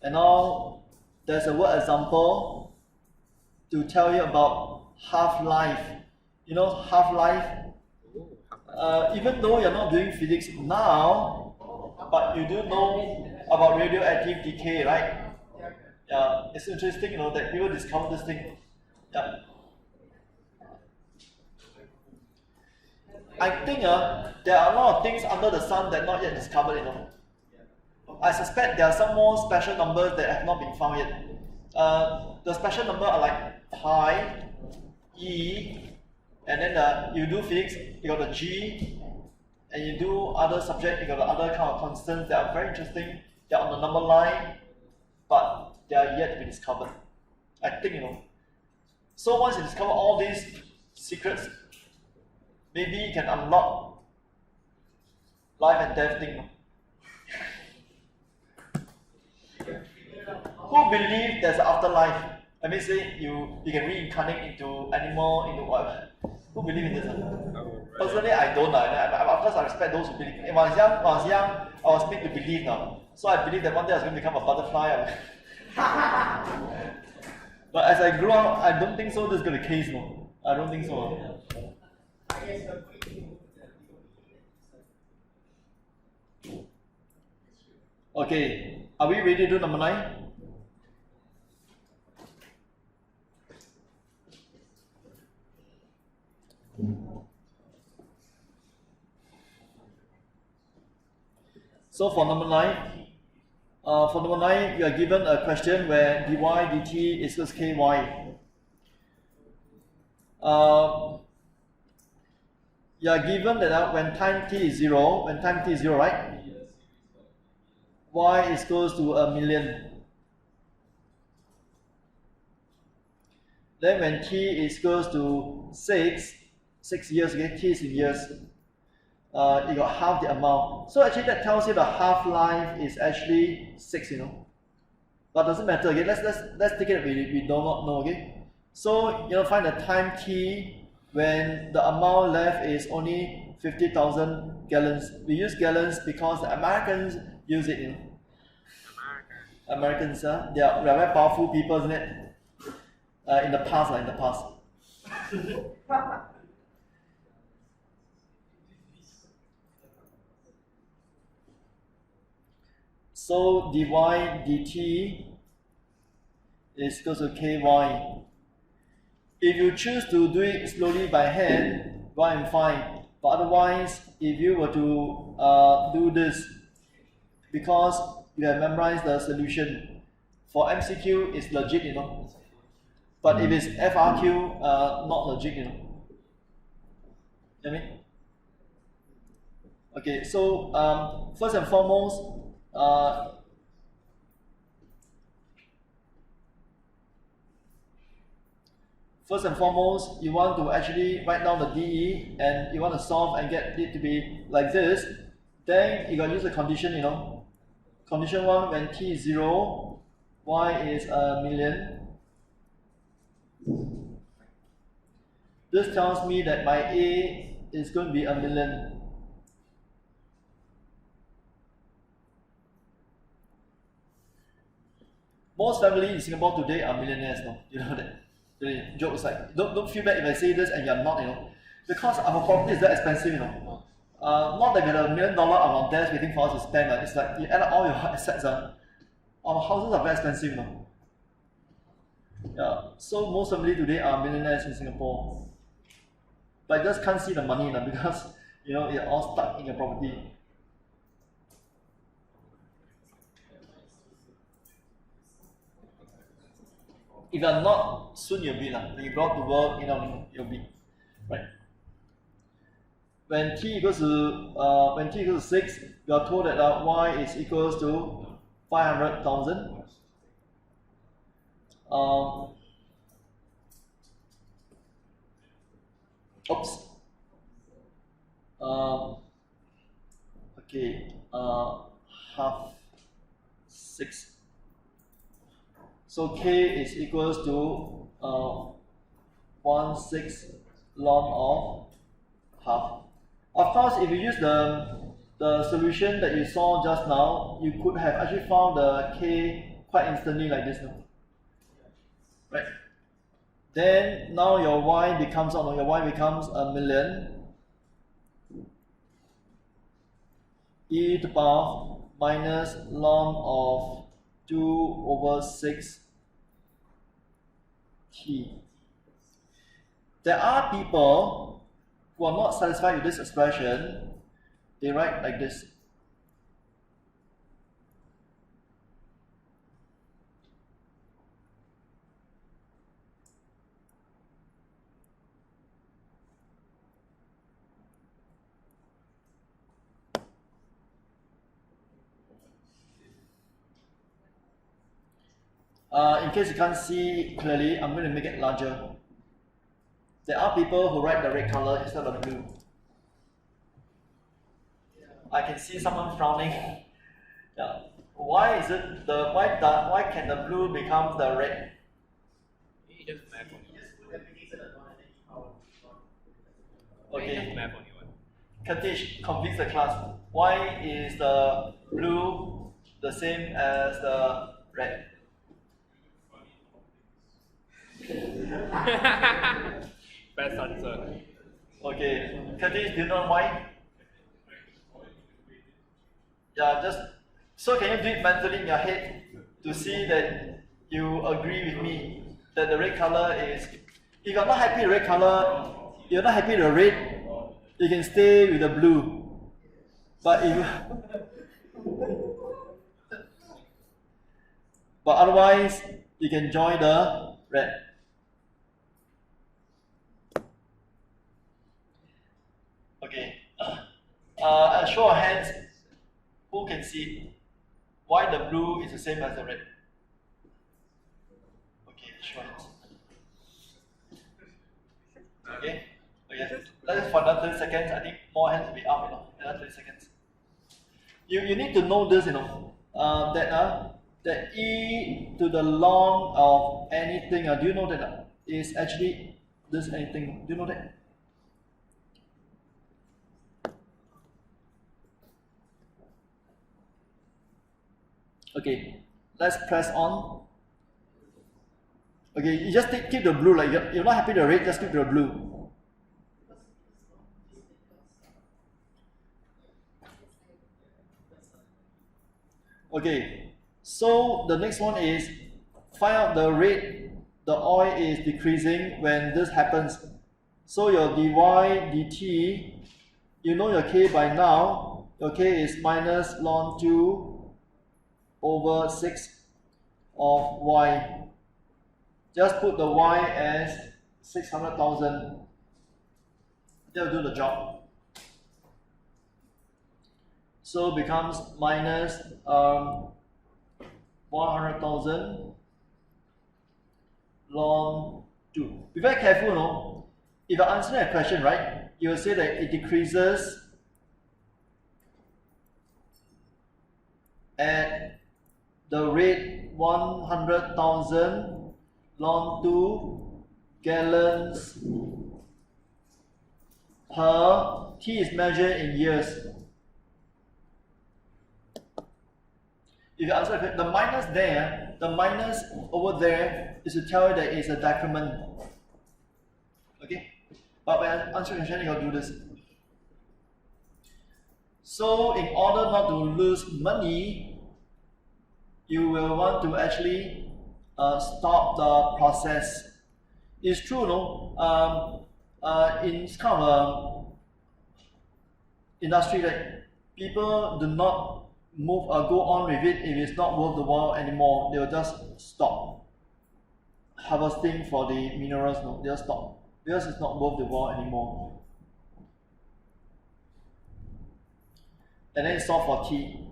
And now there's a word example to tell you about half-life. You know half-life? Ooh, Even though you're not doing physics now, but you do know about radioactive decay, right? Yeah, it's interesting, that people discover this thing. Yeah. I think there are a lot of things under the sun that are not yet discovered, I suspect there are some more special numbers that have not been found yet. The special number are like pi, e, and then you do physics, you got the g, and you do other subject, you got the other kind of constants that are very interesting. They're on the number line, but they are yet to be discovered. I think, So once you discover all these secrets, maybe you can unlock life and death thing. Who believe there's an afterlife? Let me say you can reincarnate into animal, into what? Who believe in this? Personally, I don't. Of course, I respect those who believe. When I was young, I was made to believe now. So I believe that one day I was going to become a butterfly. But as I grow up, I don't think so. This is going to be the case, no. I don't think so. Okay, are we ready to do number 9? So for number 9, you are given a question where dy dt is equals ky. You are given that when time t is 0, right? Y is equals to 1,000,000. Then when t is equals to 6 years, okay, t is in years, you got half the amount. So actually that tells you the half-life is actually 6, But doesn't matter, okay? Let's take it we do not know, okay? So find the time t when the amount left is only 50,000 gallons. We use gallons because the Americans use it, Americans, they are very powerful people, isn't it? In the past, in the past. So dy dt is equal to ky. If you choose to do it slowly by hand, well and fine. But otherwise, if you were to do this, because you have memorized the solution, for MCQ it's legit, you know. But if it's FRQ, not legit, you know. You know what I mean? Okay, so first and foremost, you want to actually write down the DE and you want to solve and get it to be like this. Then you got to use the condition, you know. Condition 1, when t is 0, y is a million. This tells me that my A is going to be a million. Most families in Singapore today are millionaires, no? You know that? The joke aside, don't feel bad if I say this and you're not, you know. Because our property is very expensive, you know. Not that we have $1 million on our desk waiting for us to spend, it's like you add up all your assets. Our houses are very expensive, you know. Yeah, so most families today are millionaires in Singapore. But just can't see the money because you know you're all stuck in your property. If you're not, soon you'll be. When you go out to work, you know, you'll be. Right? When t equals to 6, you are told that y is equals to 500,000. Oops. Okay. Half 6. So k is equals to 1/6 ln of half. Of course, if you use the solution that you saw just now, you could have actually found the k quite instantly like this, no? Right? Then now your y becomes a million e to the power minus ln of 2/6 t. There are people who are not satisfied with this expression. They write like this. In case you can't see clearly, I'm going to make it larger. There are people who write the red color instead of the blue. I can see someone frowning. Yeah. Why is it why can the blue become the red? You just map on your Okay. map on your one. Katish completes the class. Why is the blue the same as the red? Best answer. Okay. Katish, do you know why? Yeah, just so can you do it mentally in your head to see that you agree with me that the red color is. If you're not happy with the red color, you're not happy with the red, you can stay with the blue. But if but otherwise you can join the red. Okay. A show of hands. Who can see why the blue is the same as the red? Okay, show hands. Okay. Okay. Let's for another 30 seconds. I think more hands will be up, you know. Another 30 seconds. You need to know this, you know. That e to the ln of anything. Do you know that is actually this anything? Do you know that? Okay, Let's press on. Okay, you just keep the blue. Like you're not happy with the red, just keep the blue. Okay, so the next one is find out the rate the oil is decreasing when this happens. So your dy dt, you know your k by now. Your k is minus ln 2 over 6 of y. Just put the y as 600,000. That'll do the job. So becomes minus 100,000 ln 2. Be very careful, no? If you're answering a question, right, you will say that it decreases at the rate 100,000 ln 2 gallons per t is measured in years. If you answer the minus there, the minus over there is to tell you that it's a decrement. Okay? But when I answer the question, you gotta do this. So in order not to lose money, you will want to actually stop the process. It's true, no? In this kind of industry, that people do not go on with it if it's not worth the while anymore. They will just stop harvesting for the minerals. No, they'll stop because it's not worth the while anymore. And then it's solve for T.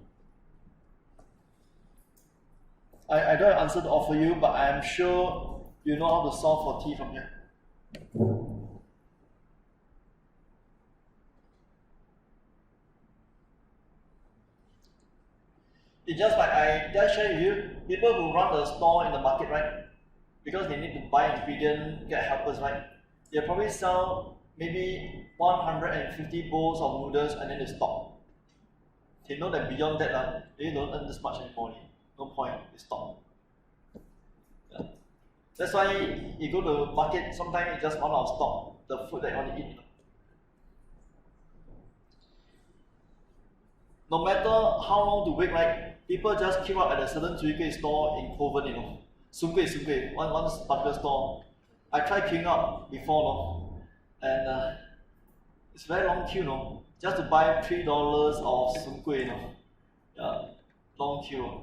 I don't have an answer to offer you, but I am sure you know how to solve for T from here. It's just like I just shared with you, people who run the store in the market, right? Because they need to buy ingredient, get helpers, right? They probably sell maybe 150 bowls of noodles and then they stop. They know that beyond that, they don't earn this much anymore. No point, they stop. Yeah. That's why you go to the market, sometimes you just run out of stock, the food that you want to eat. No matter how long to wait, right? People just queue up at a certain Zhuigui store in Kovan, you know. Soon Gui, one particular store. I tried queuing up before, no? And it's very long queue, no? Just to buy $3 of Soon Gui, you know. Yeah, long queue.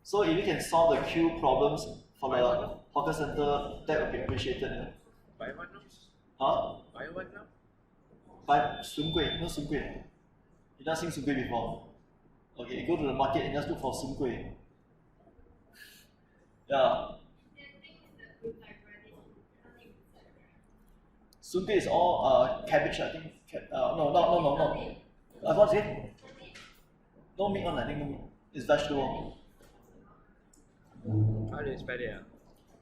So if you can solve the queue problems for the hawker center, that would be appreciated. You know? Buy one now? Huh? Buy one now? Buy Soon Gui, no Soon Gui. You not seen Soon Gui before? Okay, you go to the market and just look for Soon Gui. Yeah. Soon Gui is all cabbage, I think. No. What's it? No meat on, I think no meat. It's vegetable. How do you spell it?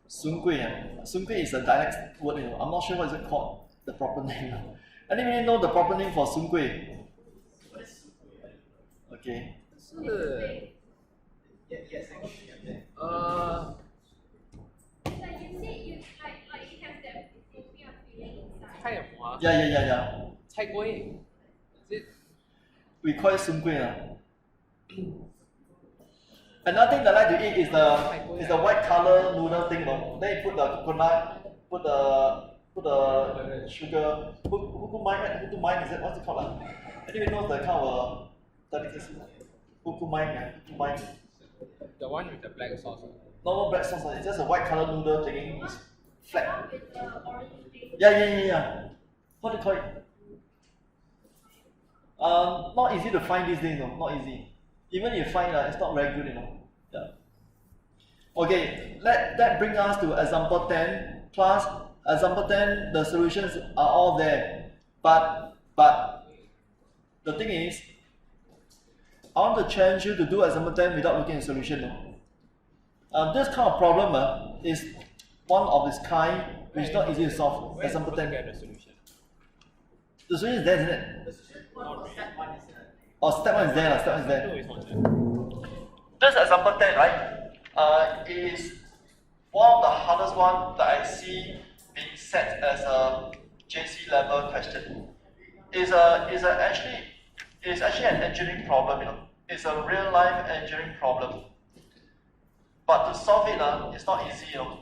Soon Gui. Soon Gui is a dialect word, you know. I'm not sure what is it called, the proper name. Anybody know the proper name for Soon Gui? Okay. Yes. Like you said, you like it has that yummy feeling inside. 菜什么啊？ Yeah. 菜龟。Is it? We call it Soon Gui. Another thing that I like to eat is the white color noodle thing, no? Then you put the coconut, put the sugar, hukumai, is it? What's it called? Anybody knows the kind of delicacy? Hukumai. The one with the black sauce. No black sauce, it's just a white color noodle thingy. It's flat. With the orange thing. Yeah. What do you call it? Not easy to find these days, no, not easy. Even if you find it's not very good, you know. Yeah. Okay, that brings us to example 10. Class, example 10, the solutions are all there. But the thing is, I want to challenge you to do example 10 without looking at solution. No? This kind of problem is one of its kind, which is not easy to solve. Where Example is the 10. solution? The solution is there, isn't it? The solution for step 1 is Oh, step 1 is there. Step 1 is No, there. it's not there. This example 10, right? is one of the hardest one that I see being set as a JC level question. It's actually an engineering problem, you know. It's a real life engineering problem. But to solve it, it's not easy, you know.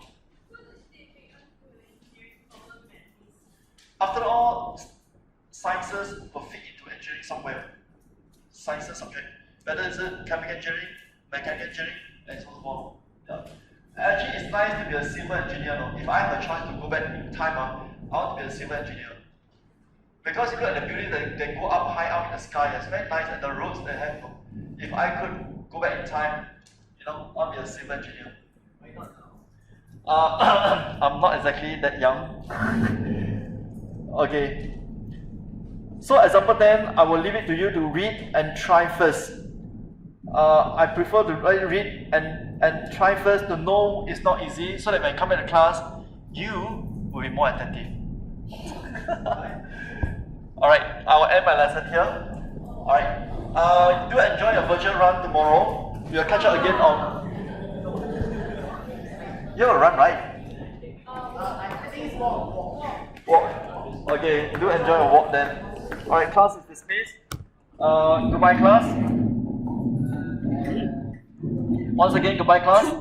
After all, sciences will fit into engineering somewhere. Sciences subject. Whether it's chemical engineering, mechanical engineering, and so on. Yeah. Actually, it's nice to be a civil engineer. No? If I have a chance to go back in time, I want to be a civil engineer. Because you look at the buildings that they go up high up in the sky, it's very nice, and the roads they have. No? If I could go back in time, you know, I'll be a civil engineer. Why not now? I'm not exactly that young. Okay. So example 10, I will leave it to you to read and try first. I prefer to read and try first to know it's not easy, so that when I come back to class, you will be more attentive. Alright, I will end my lesson here. Alright, do enjoy your virtual run tomorrow. We'll catch up again on... You have a run, right? I think it's more walk. Walk. Okay, do enjoy your walk then. Alright, class is dismissed. Goodbye class. Once again, goodbye class.